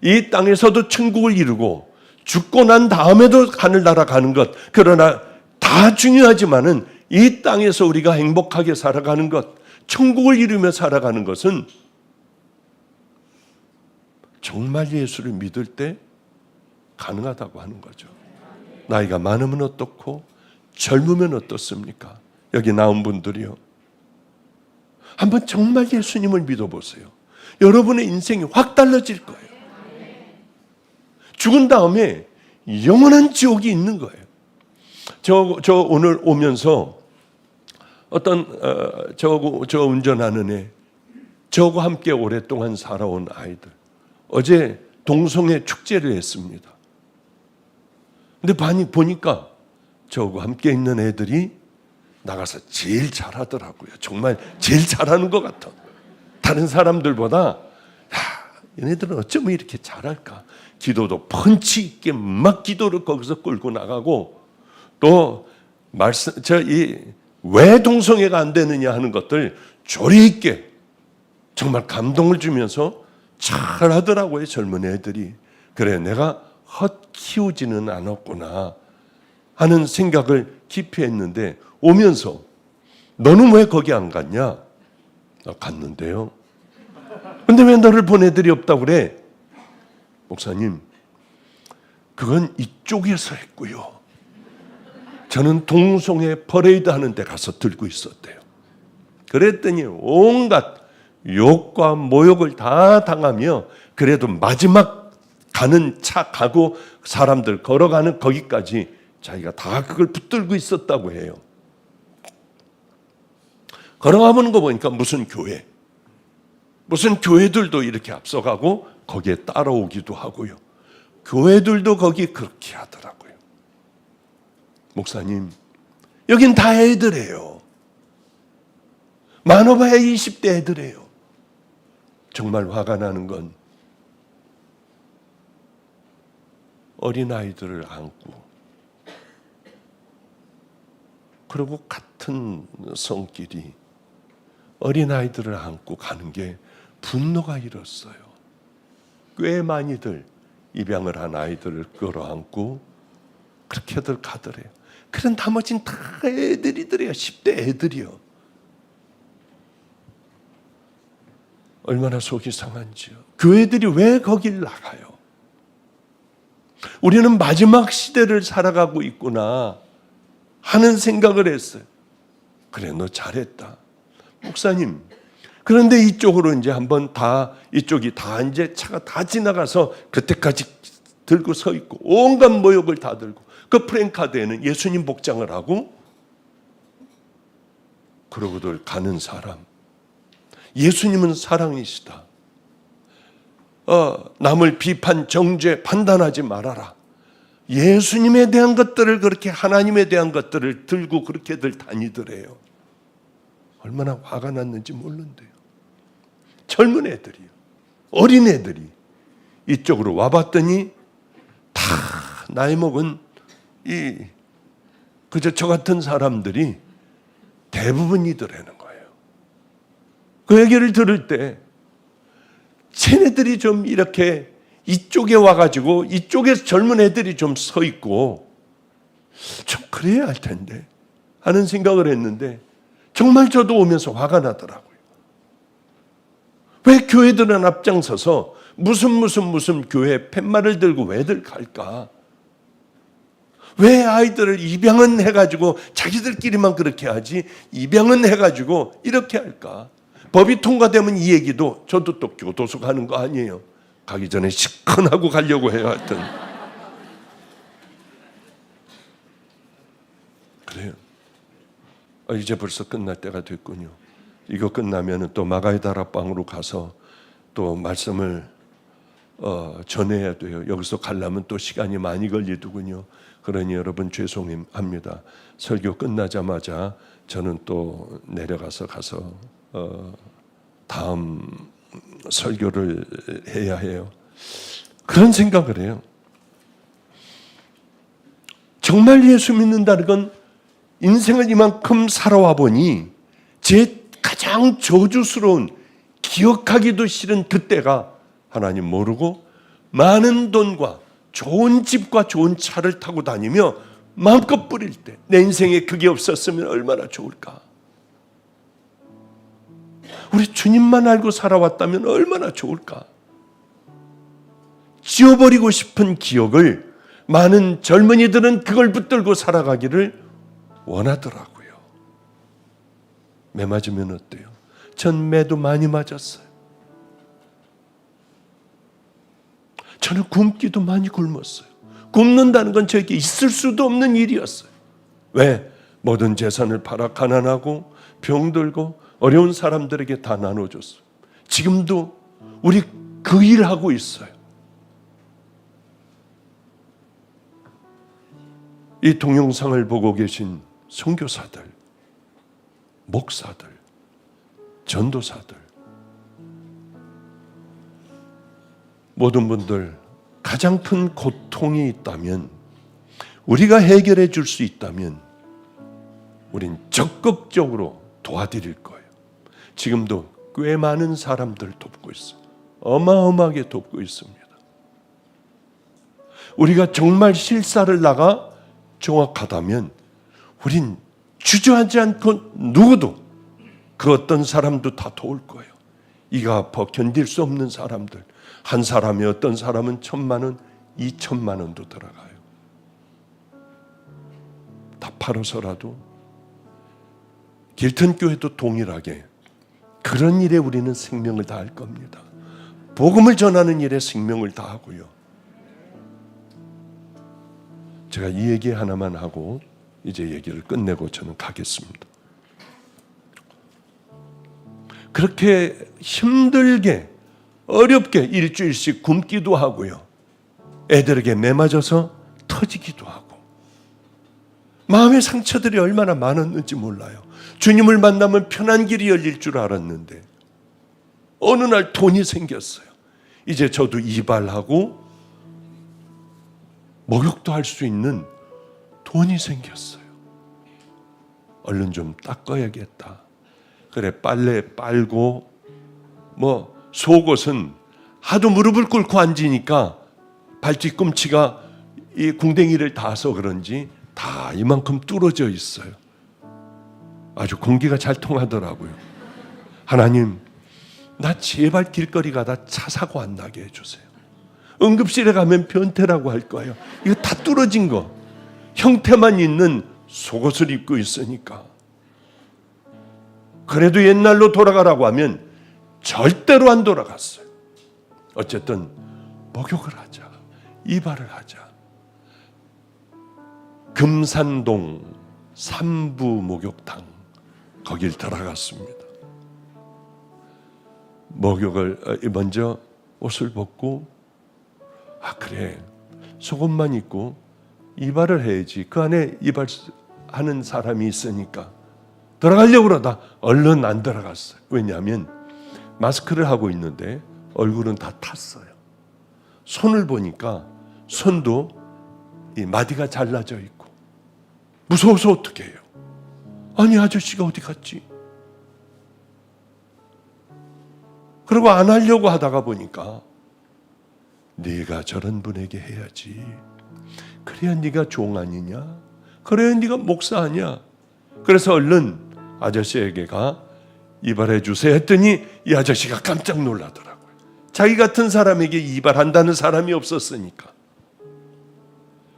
이 땅에서도 천국을 이루고 죽고 난 다음에도 하늘나라 가는 것, 그러나 다 중요하지만은 이 땅에서 우리가 행복하게 살아가는 것, 천국을 이루며 살아가는 것은 정말 예수를 믿을 때 가능하다고 하는 거죠. 나이가 많으면 어떻고 젊으면 어떻습니까? 여기 나온 분들이요. 한번 정말 예수님을 믿어보세요. 여러분의 인생이 확 달라질 거예요. 죽은 다음에 영원한 지옥이 있는 거예요. 저 오늘 오면서 어떤 저 운전하는 애, 저하고 함께 오랫동안 살아온 아이들, 어제 동성애 축제를 했습니다. 근데 보니까 저하고 함께 있는 애들이 나가서 제일 잘하더라고요. 정말 제일 잘하는 것 같아. 다른 사람들보다 얘네들은 어쩌면 이렇게 잘할까. 기도도 펀치 있게 막 기도를 거기서 끌고 나가고 또 왜 동성애가 안 되느냐 하는 것들 조리 있게 정말 감동을 주면서 잘하더라고요. 젊은 애들이. 그래, 내가 헛 키우지는 않았구나 하는 생각을 깊이 했는데 오면서 너는 왜 거기 안 갔냐? 나 갔는데요. 근데 왜 너를 본 애들이 없다고 그래? 목사님, 그건 이쪽에서 했고요. 저는 동성애 퍼레이드 하는 데 가서 들고 있었대요. 그랬더니 온갖 욕과 모욕을 다 당하며 그래도 마지막 가는 차 가고 사람들 걸어가는 거기까지 자기가 다 그걸 붙들고 있었다고 해요. 걸어가보는 거 보니까 무슨 교회들도 이렇게 앞서가고 거기에 따라오기도 하고요. 교회들도 거기 그렇게 하더라고요. 목사님, 여긴 다 애들이에요. 많아봐야 20대 애들이에요. 정말 화가 나는 건 어린아이들을 안고 그리고 같은 성끼리 어린아이들을 안고 가는 게 분노가 일었어요. 꽤 많이들 입양을 한 아이들을 끌어안고 그렇게들 가더래요. 그런 나머지는 다 애들이더래요. 10대 애들이요. 얼마나 속이 상한지요. 교회들이 왜 거길 나가요? 우리는 마지막 시대를 살아가고 있구나 하는 생각을 했어요. 그래, 너 잘했다. 목사님, 그런데 이쪽으로 이제 한번 이쪽이 다 이제 차가 다 지나가서 그때까지 들고 서 있고 온갖 모욕을 다 들고 그 프랭카드에는 예수님 복장을 하고 그러고들 가는 사람. 예수님은 사랑이시다. 남을 비판, 정죄, 판단하지 말아라. 예수님에 대한 것들을 그렇게 하나님에 대한 것들을 들고 그렇게들 다니더래요. 얼마나 화가 났는지 모르는데요. 젊은 애들이요. 어린 애들이 이쪽으로 와봤더니 다 나이 먹은 그저 저 같은 사람들이 대부분이더라는 거예요. 그 얘기를 들을 때 쟤네들이 좀 이렇게 이쪽에 와가지고 이쪽에 젊은 애들이 좀 서 있고 좀 그래야 할 텐데 하는 생각을 했는데 정말 저도 오면서 화가 나더라고요. 왜 교회들은 앞장서서 무슨 교회 팻말을 들고 왜들 갈까? 왜 아이들을 입양은 해가지고 자기들끼리만 그렇게 하지 입양은 해가지고 이렇게 할까? 법이 통과되면 이 얘기도 저도 또 교도소 가는 거 아니에요. 가기 전에 시큰하고 가려고 해요. 하여튼 그래요. 이제 벌써 끝날 때가 됐군요. 이거 끝나면 또 마가의 다락방으로 가서 또 말씀을 전해야 돼요. 여기서 가려면 또 시간이 많이 걸리더군요. 그러니 여러분 죄송합니다. 설교 끝나자마자 저는 또 내려가서 다음 설교를 해야 해요. 그런 생각을 해요. 정말 예수 믿는다는 건 인생을 이만큼 살아와 보니 제 가장 저주스러운 기억하기도 싫은 그때가 하나님 모르고 많은 돈과 좋은 집과 좋은 차를 타고 다니며 마음껏 부릴 때 내 인생에 그게 없었으면 얼마나 좋을까. 우리 주님만 알고 살아왔다면 얼마나 좋을까. 지워버리고 싶은 기억을 많은 젊은이들은 그걸 붙들고 살아가기를 원하더라고요. 매 맞으면 어때요? 전 매도 많이 맞았어요. 저는 굶기도 많이 굶었어요. 굶는다는 건 저에게 있을 수도 없는 일이었어요. 왜? 모든 재산을 팔아 가난하고 병들고 어려운 사람들에게 다 나눠줬어요. 지금도 우리 그 일을 하고 있어요. 이 동영상을 보고 계신 선교사들, 목사들, 전도사들, 모든 분들 가장 큰 고통이 있다면, 우리가 해결해 줄 수 있다면 우린 적극적으로 도와드릴 거예요. 지금도 꽤 많은 사람들 돕고 있어요. 어마어마하게 돕고 있습니다. 우리가 정말 실사를 나가 정확하다면 우린 주저하지 않고 누구도 그 어떤 사람도 다 도울 거예요. 이가 아파 견딜 수 없는 사람들, 한 사람이 어떤 사람은 1,000만 원, 2,000만 원도 들어가요. 다 팔아서라도 길튼 교회도 동일하게 그런 일에 우리는 생명을 다할 겁니다. 복음을 전하는 일에 생명을 다하고요. 제가 이 얘기 하나만 하고 이제 얘기를 끝내고 저는 가겠습니다. 그렇게 힘들게 어렵게 일주일씩 굶기도 하고요. 애들에게 매맞아서 터지기도 하고 마음의 상처들이 얼마나 많았는지 몰라요. 주님을 만나면 편한 길이 열릴 줄 알았는데 어느 날 돈이 생겼어요. 이제 저도 이발하고 목욕도 할 수 있는 돈이 생겼어요. 얼른 좀 닦아야겠다. 그래, 빨래 빨고 속옷은 하도 무릎을 꿇고 앉으니까 발뒤꿈치가 이 궁뎅이를 닿아서 그런지 다 이만큼 뚫어져 있어요. 아주 공기가 잘 통하더라고요. 하나님, 나 제발 길거리 가다 차 사고 안 나게 해주세요. 응급실에 가면 변태라고 할 거예요. 이거 다 뚫어진 거. 형태만 있는 속옷을 입고 있으니까. 그래도 옛날로 돌아가라고 하면 절대로 안 돌아갔어요. 어쨌든 목욕을 하자. 이발을 하자. 금산동 삼부 목욕탕 거길 들어갔습니다. 목욕을 먼저 옷을 벗고 그래 속옷만 입고 이발을 해야지. 그 안에 이발하는 사람이 있으니까 들어가려고 그러다 얼른 안 들어갔어요. 왜냐하면 마스크를 하고 있는데 얼굴은 다 탔어요. 손을 보니까 손도 이 마디가 잘라져 있고 무서워서 어떻게 해요? 아니 아저씨가 어디 갔지? 그리고 안 하려고 하다가 보니까 네가 저런 분에게 해야지. 그래야 네가 종 아니냐? 그래야 네가 목사 아니야? 그래서 얼른 아저씨에게가 이발해 주세요 했더니 이 아저씨가 깜짝 놀라더라고요. 자기 같은 사람에게 이발한다는 사람이 없었으니까.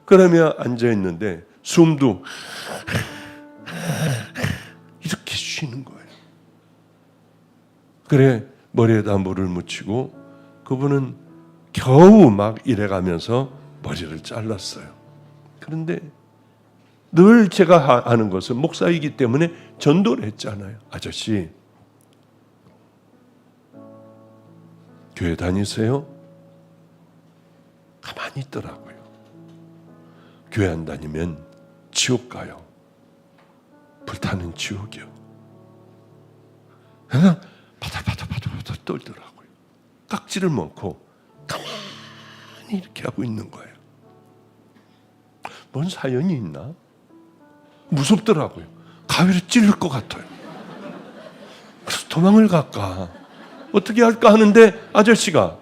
그러며 앉아있는데 숨도 이렇게 쉬는 거예요. 그래 머리에다 물을 묻히고 그분은 겨우 막 이래가면서 머리를 잘랐어요. 그런데 늘 제가 하는 것은 목사이기 때문에 전도를 했잖아요. 아저씨 교회 다니세요? 가만히 있더라고요. 교회 안 다니면 지옥 가요. 불타는 지옥이요. 그냥 바들바들 떨더라고요. 깍지를 먹고 가만히 이렇게 하고 있는 거예요. 뭔 사연이 있나? 무섭더라고요. 가위로 찔릴 것 같아요. 그래서 도망을 갈까? 어떻게 할까 하는데 아저씨가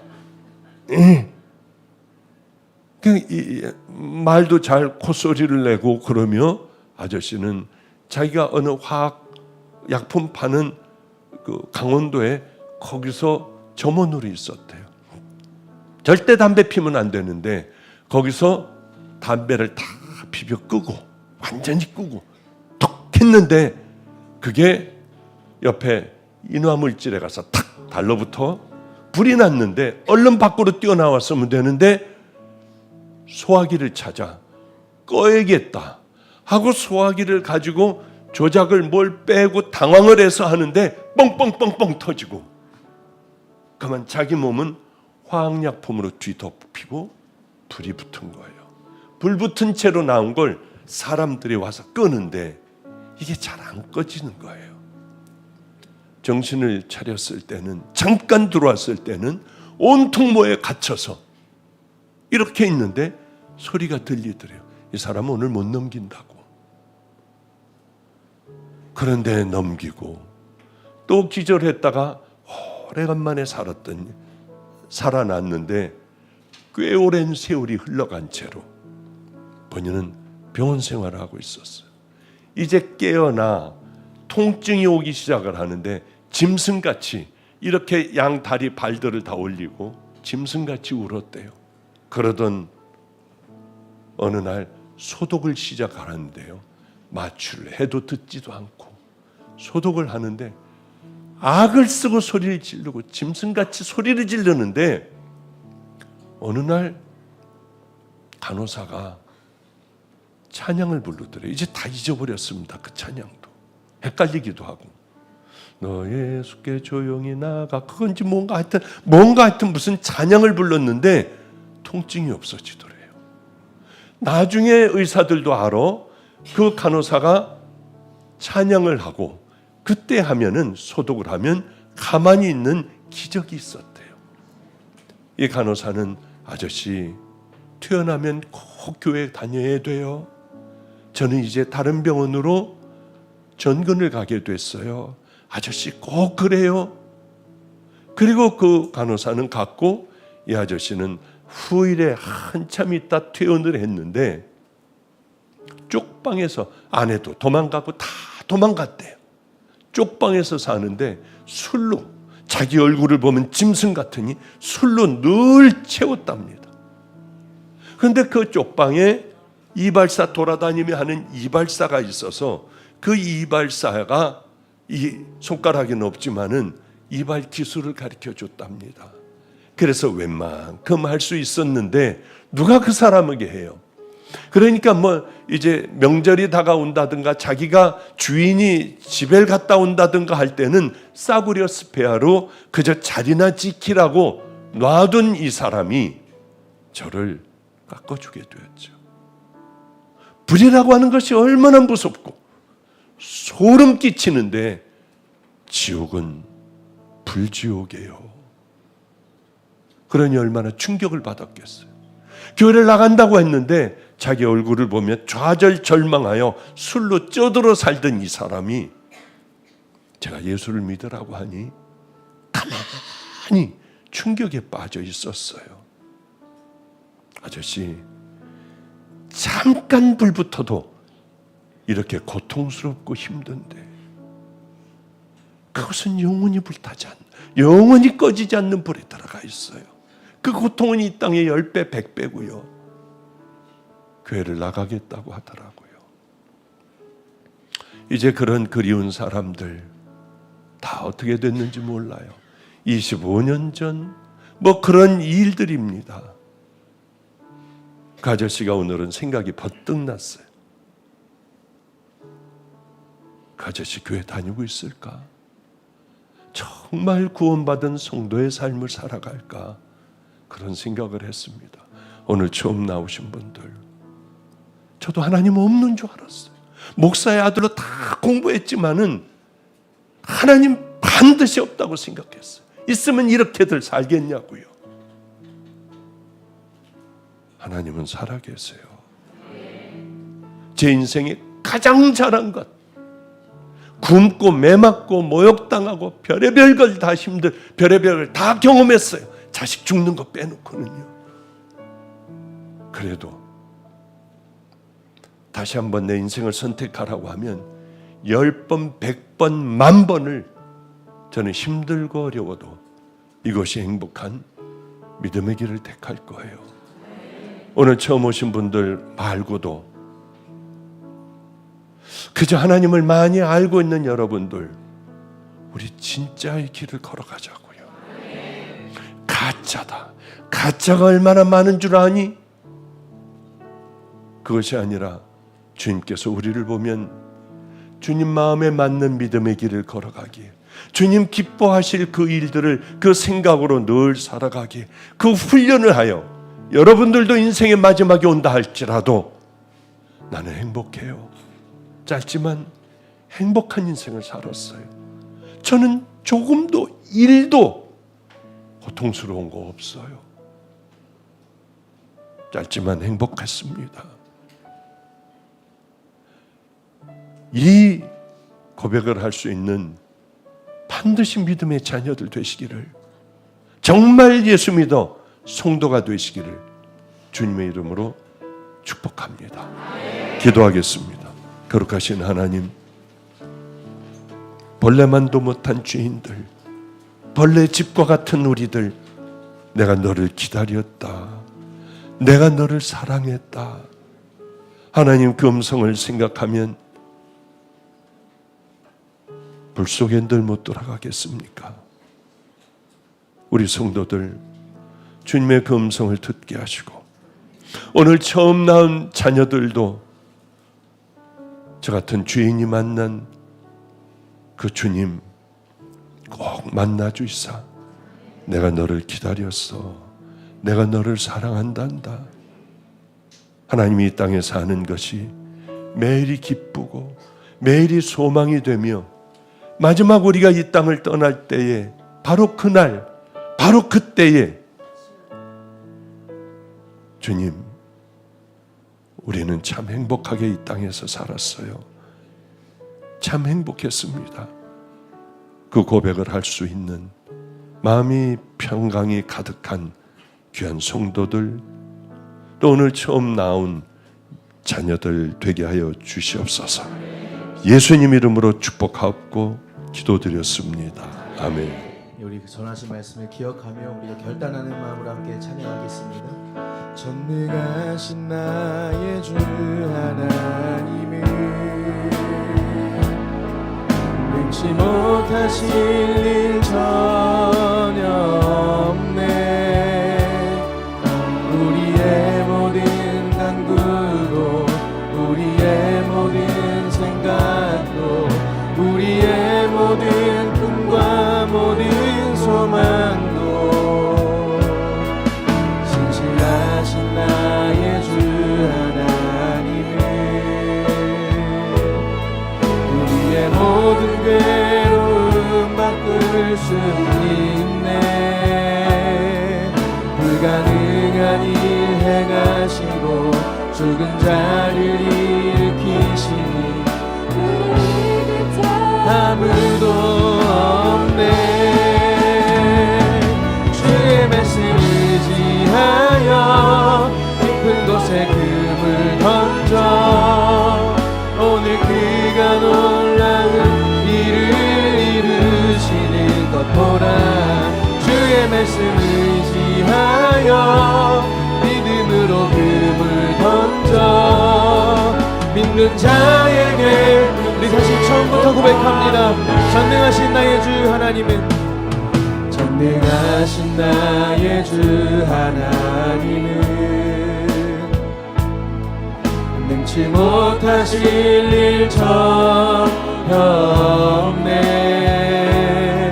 말도 잘 콧소리를 내고 그러며 아저씨는 자기가 어느 화학 약품 파는 그 강원도에 거기서 점원으로 있었대요. 절대 담배 피면 안 되는데 거기서 담배를 다 비벼 끄고 완전히 끄고 톡 했는데 그게 옆에 인화물질에 가서 탁 달러붙어 불이 났는데 얼른 밖으로 뛰어나왔으면 되는데 소화기를 찾아 꺼야겠다 하고 소화기를 가지고 조작을 뭘 빼고 당황을 해서 하는데 뻥뻥뻥뻥 터지고 그만 자기 몸은 화학약품으로 뒤덮이고 불이 붙은 거예요. 불 붙은 채로 나온 걸 사람들이 와서 끄는데 이게 잘 안 꺼지는 거예요. 정신을 차렸을 때는 잠깐 들어왔을 때는 온통 뭐에 갇혀서 이렇게 있는데 소리가 들리더래요. 이 사람은 오늘 못 넘긴다고. 그런데 넘기고 또 기절했다가 오래간만에 살아났는데 꽤 오랜 세월이 흘러간 채로 본인은 병원 생활을 하고 있었어요. 이제 깨어나 통증이 오기 시작을 하는데 짐승같이 이렇게 양 다리 발들을 다 올리고 짐승같이 울었대요. 그러던 어느 날 소독을 시작하는데요. 마취를 해도 듣지도 않고 소독을 하는데 악을 쓰고 소리를 지르고 짐승같이 소리를 지르는데 어느 날 간호사가 찬양을 부르더래요. 이제 다 잊어버렸습니다. 그 찬양도. 헷갈리기도 하고. 너 예수께 조용히 나가. 그건지 뭔가 하여튼 무슨 찬양을 불렀는데 통증이 없어지더래요. 나중에 의사들도 알아. 그 간호사가 찬양을 하고 그때 하면은 소독을 하면 가만히 있는 기적이 있었대요. 이 간호사는 아저씨 퇴원하면 꼭 교회 다녀야 돼요. 저는 이제 다른 병원으로 전근을 가게 됐어요. 아저씨 꼭 그래요. 그리고 그 간호사는 갔고 이 아저씨는 후일에 한참 있다 퇴원을 했는데 쪽방에서 아내도 도망가고 다 도망갔대요. 쪽방에서 사는데 술로 자기 얼굴을 보면 짐승 같으니 술로 늘 채웠답니다. 그런데 그 쪽방에 이발사 돌아다니며 하는 이발사가 있어서 그 이발사가 이 손가락에는 없지만은 이발 기술을 가르쳐 줬답니다. 그래서 웬만큼 할 수 있었는데 누가 그 사람에게 해요? 그러니까 뭐 이제 명절이 다가온다든가 자기가 주인이 집에 갔다 온다든가 할 때는 싸구려 스페아로 그저 자리나 지키라고 놔둔 이 사람이 저를 깎아주게 되었죠. 불이라고 하는 것이 얼마나 무섭고 소름 끼치는데 지옥은 불지옥이에요. 그러니 얼마나 충격을 받았겠어요. 교회를 나간다고 했는데 자기 얼굴을 보며 좌절절망하여 술로 쪄들어 살던 이 사람이 제가 예수를 믿으라고 하니 가만히 충격에 빠져 있었어요. 아저씨, 잠깐 불붙어도 이렇게 고통스럽고 힘든데 그것은 영원히 불타지 않는, 영원히 꺼지지 않는 불에 들어가 있어요. 그 고통은 이 땅의 10배, 100배고요. 교회를 나가겠다고 하더라고요. 이제 그런 그리운 사람들 다 어떻게 됐는지 몰라요. 25년 전 뭐 그런 일들입니다. 그 아저씨가 오늘은 생각이 번뜩 났어요. 그 아저씨 교회 다니고 있을까? 정말 구원받은 성도의 삶을 살아갈까? 그런 생각을 했습니다. 오늘 처음 나오신 분들, 저도 하나님 없는 줄 알았어요. 목사의 아들로 다 공부했지만은 하나님 반드시 없다고 생각했어요. 있으면 이렇게들 살겠냐고요. 하나님은 살아계세요. 제 인생에 가장 잘한 것, 굶고 매맞고 모욕당하고 별의별 걸 다 별의별 걸 다 경험했어요. 자식 죽는 거 빼놓고는요. 그래도 다시 한번 내 인생을 선택하라고 하면 10번, 100번, 10,000번을 저는 힘들고 어려워도 이것이 행복한 믿음의 길을 택할 거예요. 오늘 처음 오신 분들 말고도 그저 하나님을 많이 알고 있는 여러분들, 우리 진짜의 길을 걸어가자고요. 가짜다. 가짜가 얼마나 많은 줄 아니? 그것이 아니라 주님께서 우리를 보면 주님 마음에 맞는 믿음의 길을 걸어가기에, 주님 기뻐하실 그 일들을 그 생각으로 늘 살아가기에, 그 훈련을 하여 여러분들도 인생의 마지막에 온다 할지라도 나는 행복해요. 짧지만 행복한 인생을 살았어요. 저는 조금도 일도 고통스러운 거 없어요. 짧지만 행복했습니다. 이 고백을 할 수 있는 반드시 믿음의 자녀들 되시기를, 정말 예수 믿어 성도가 되시기를 주님의 이름으로 축복합니다. 기도하겠습니다. 거룩하신 하나님, 벌레만도 못한 죄인들, 벌레 집과 같은 우리들, 내가 너를 기다렸다, 내가 너를 사랑했다. 하나님, 그 음성을 생각하면 불 속에 늘 못 돌아가겠습니까? 우리 성도들 주님의 그 음성을 듣게 하시고, 오늘 처음 낳은 자녀들도 저 같은 죄인이 만난 그 주님 꼭 만나 주시사 내가 너를 기다렸어, 내가 너를 사랑한단다. 하나님이 이 땅에 사는 것이 매일이 기쁘고 매일이 소망이 되며, 마지막 우리가 이 땅을 떠날 때에 바로 그날, 바로 그때에 주님, 우리는 참 행복하게 이 땅에서 살았어요. 참 행복했습니다. 그 고백을 할 수 있는 마음이 평강이 가득한 귀한 성도들, 또 오늘 처음 나온 자녀들 되게 하여 주시옵소서. 예수님 이름으로 축복하옵고 기도드렸습니다. 아멘. 우리 전하신 말씀을 기억하며 우리가 결단하는 마음으로 함께 찬양하겠습니다. 전능하신 나의 주 하나님은 능치 못하실 일 전혀 없네. 우리의 모든 간구도, 우리의 모든 생각도, 우리의 모든 꿈과 모든 소망도 신실하신 나의 주 하나님은 우리의 모든 괴로움 바꿀 수 있네. 죽은 자를 일으키시니 아무도 없네. 주의 말씀 의지하여 깊은 곳에 금을 던져 오늘 그가 놀라운 일을 이루시는 것 보라. 주의 말씀 의지하여 믿음으로 금을 던져 믿는 자에게 우리 다시 처음부터 고백합니다. 전능하신 나의 주 하나님은 전능하신 나의 주 하나님은 능치 못하실 일 전혀 없네.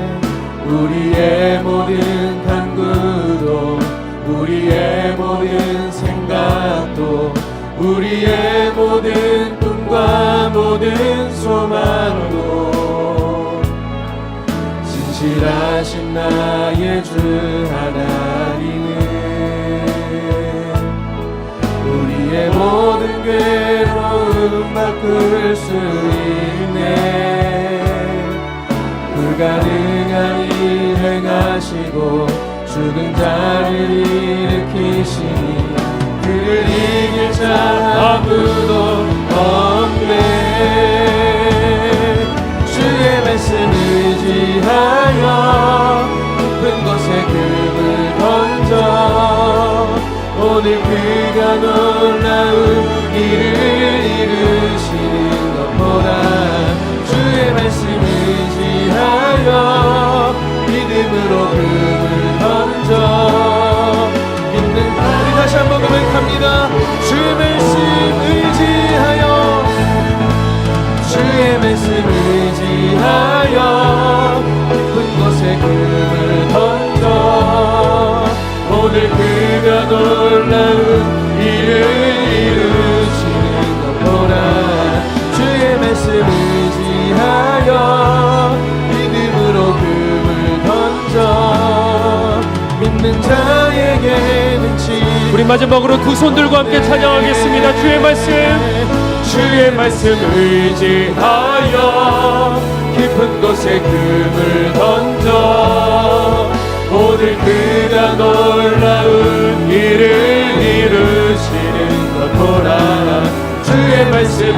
우리의 모든 간구도 우리의 모든 생각도 우리의 모든 꿈과 모든 소망도 진실하신 나의 주 하나님은 우리의 모든 괴로움 바꿀 수 있네. 불가능한 일 행하시고 죽은 자를 일으키시니 그를 이길 자 아무도 없네. 주의 말씀 의지하여 깊은 곳에 금을 던져 오늘 그가 놀라운 일을 이루시는 것 보라. 주의 말씀 의지하여 믿음으로 금을 던져 믿는 우리 다시 한번 고백합니다. 주의 말씀 의지하여 주의 말씀 의지하여 깊은 곳에 금을 던져 오늘 그가 놀라운 일을 이루시는 것 보라. 주의 말씀 의지하여 믿음으로 금을 던져 믿는 자에게 능치. 우리 마지막으로 두 손 들고 함께 찬양하겠습니다. 주의 말씀 의지하여 깊은 곳에 금을 던져 오늘 그가 놀라운 일을 이루시는 것 보라. 주의 말씀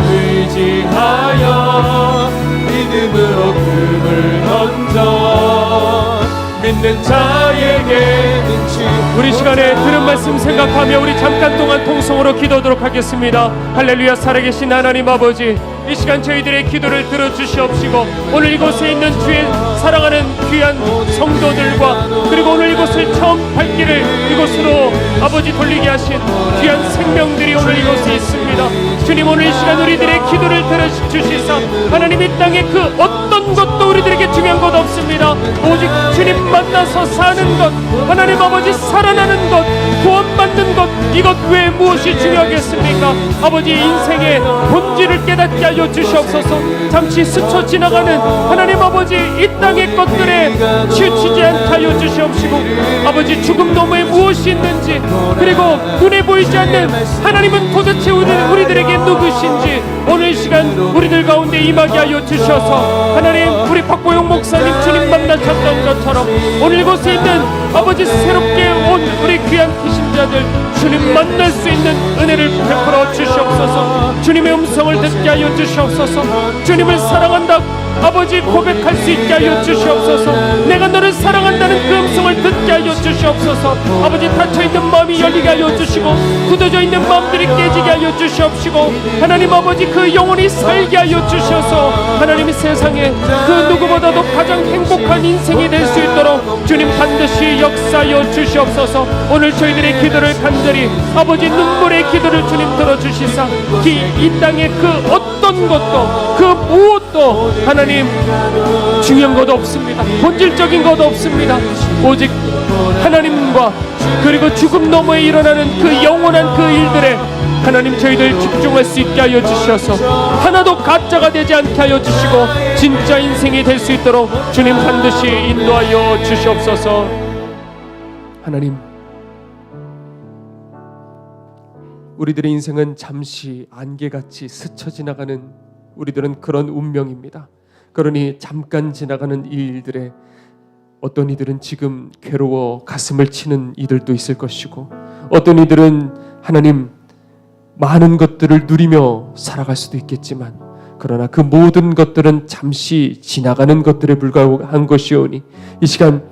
의지하여 믿음으로 금을 던져 믿는 자에게 능치. 우리 시간에 들은 말씀 생각하며 우리 잠깐 동안 통성으로 기도하도록 하겠습니다. 할렐루야. 살아계신 하나님 아버지, 이 시간 저희들의 기도를 들어주시옵시고 오늘 이곳에 있는 주의 사랑하는 귀한 성도들과 그리고 오늘 이곳을 처음 발길을 이곳으로 아버지 돌리게 하신 귀한 생명들이 오늘 이곳에 있습니다. 주님, 오늘 이 시간 우리들의 기도를 들어주시사 하나님 이 땅에 그 어떤 것도 우리들에게 중요한 것 없습니다. 오직 주님 만나서 사는 것, 하나님 아버지 살아나는 것, 구원받는 것, 이것 외에 무엇이 중요하겠습니까? 아버지 인생의 본질을 깨닫게 하여 주시옵소서. 잠시 스쳐 지나가는 하나님 아버지 이 땅의 것들에 치우치지 않게 하여 주시옵시고 아버지 죽음 너머에 무엇이 있는지 그리고 눈에 보이지 않는 하나님은 도대체 우리들에게 누구신지 오늘 시간 우리들 가운데 임하게 하여 주셔서 하나님 우리 박보영 목사님 주님 만나셨던 것처럼 오늘 이곳에 있는 아버지 새롭게 온 우리 귀한 기신자들 주님 만날 수 있는 은혜를 베풀어 주시옵소서. 주님의 음성을 듣게 하여 주시옵소서. 주님을 사랑한다 아버지 고백할 수 있게 하여 주시옵소서. 내가 너를 사랑한다는 그 음성을 듣게 하여 주시옵소서. 아버지 닫혀있는 마음이 열리게 하여 주시고 굳어져 있는 마음들이 깨지게 하여 주시옵시고 하나님 아버지 그 영혼이 살게 하여 주셔서 하나님이 세상에 그 누구보다도 가장 행복한 인생이 될 수 있도록 주님 반드시 역사하여 주시옵소서. 오늘 저희들의 기도를 간절히 아버지 눈물의 기도를 주님 들어주시사 이 땅의 그 어떤 것도 그 무엇도 하나님 중요한 것 없습니다. 본질적인 것 없습니다. 오직 하나님과 그리고 죽음 너머에 일어나는 그 영원한 그 일들에 하나님 저희들 집중할 수 있게 하여 주셔서 하나도 가짜가 되지 않게 하여 주시고 진짜 인생이 될 수 있도록 주님 반드시 인도하여 주시옵소서. 하나님 우리들의 인생은 잠시 안개같이 스쳐 지나가는 우리들은 그런 운명입니다. 그러니 잠깐 지나가는 이 일들에 어떤 이들은 지금 괴로워 가슴을 치는 이들도 있을 것이고, 어떤 이들은 하나님 많은 것들을 누리며 살아갈 수도 있겠지만, 그러나 그 모든 것들은 잠시 지나가는 것들에 불과한 것이오니 이 시간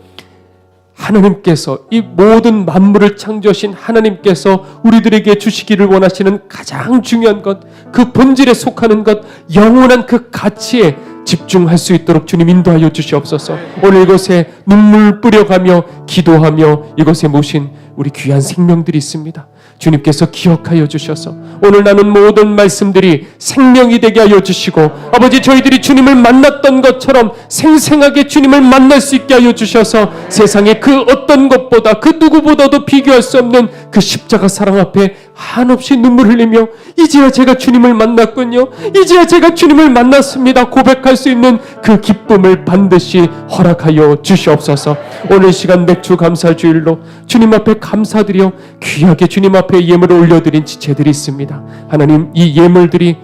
하나님께서, 이 모든 만물을 창조하신 하나님께서 우리들에게 주시기를 원하시는 가장 중요한 것, 그 본질에 속하는 것, 영원한 그 가치에 집중할 수 있도록 주님 인도하여 주시옵소서. 오늘 이곳에 눈물 뿌려가며 기도하며 이곳에 모신 우리 귀한 생명들이 있습니다. 주님께서 기억하여 주셔서 오늘 나눈 모든 말씀들이 생명이 되게 하여 주시고, 아버지 저희들이 주님을 만났던 것처럼 생생하게 주님을 만날 수 있게 하여 주셔서 세상의 그 어떤 것보다, 그 누구보다도 비교할 수 없는 그 십자가 사랑 앞에 한없이 눈물 흘리며 이제야 제가 주님을 만났군요, 이제야 제가 주님을 만났습니다 고백할 수 있는 그 기쁨을 반드시 허락하여 주시옵소서. 오늘 시간 맥주 감사 주일로 주님 앞에 감사드려 귀하게 주님 앞에 예물을 올려드린 지체들이 있습니다. 하나님, 이 예물들이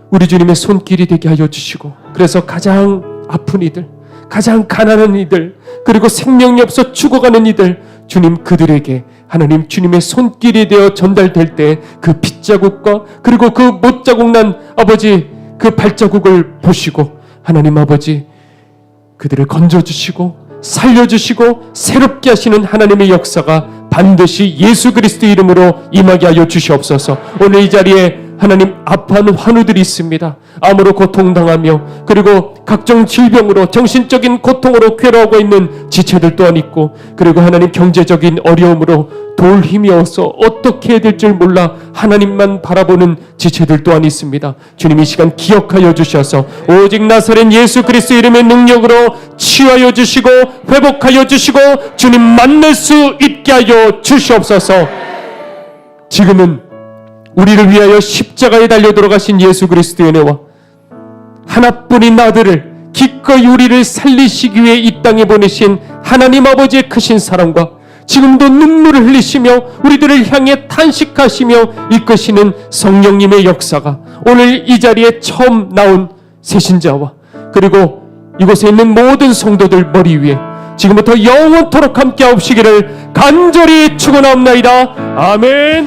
우리 주님의 손길이 되게 하여 주시고, 그래서 가장 아픈 이들, 가장 가난한 이들, 그리고 생명이 없어 죽어가는 이들, 주님 그들에게 하나님 주님의 손길이 되어 전달될 때 그 핏자국과 그리고 그 못자국 난 아버지 그 발자국을 보시고 하나님 아버지 그들을 건져주시고 살려주시고 새롭게 하시는 하나님의 역사가 반드시 예수 그리스도 이름으로 임하게 하여 주시옵소서. 오늘 이 자리에 하나님 아파하는 환우들이 있습니다. 암으로 고통당하며 그리고 각종 질병으로 정신적인 고통으로 괴로워하고 있는 지체들 또한 있고, 그리고 하나님 경제적인 어려움으로 도울 힘이 없어 어떻게 해야 될 줄 몰라 하나님만 바라보는 지체들 또한 있습니다. 주님 이 시간 기억하여 주셔서 오직 나사렛 예수 그리스도 이름의 능력으로 치유하여 주시고 회복하여 주시고 주님 만날 수 있게 하여 주시옵소서. 지금은 우리를 위하여 십자가에 달려 돌아가신 예수 그리스도의 은혜와 하나뿐인 아들을 기꺼이 우리를 살리시기 위해 이 땅에 보내신 하나님 아버지의 크신 사랑과 지금도 눈물을 흘리시며 우리들을 향해 탄식하시며 이끄시는 성령님의 역사가 오늘 이 자리에 처음 나온 새신자와 그리고 이곳에 있는 모든 성도들 머리 위에 지금부터 영원토록 함께 하옵시기를 간절히 축원하옵나이다. 아멘.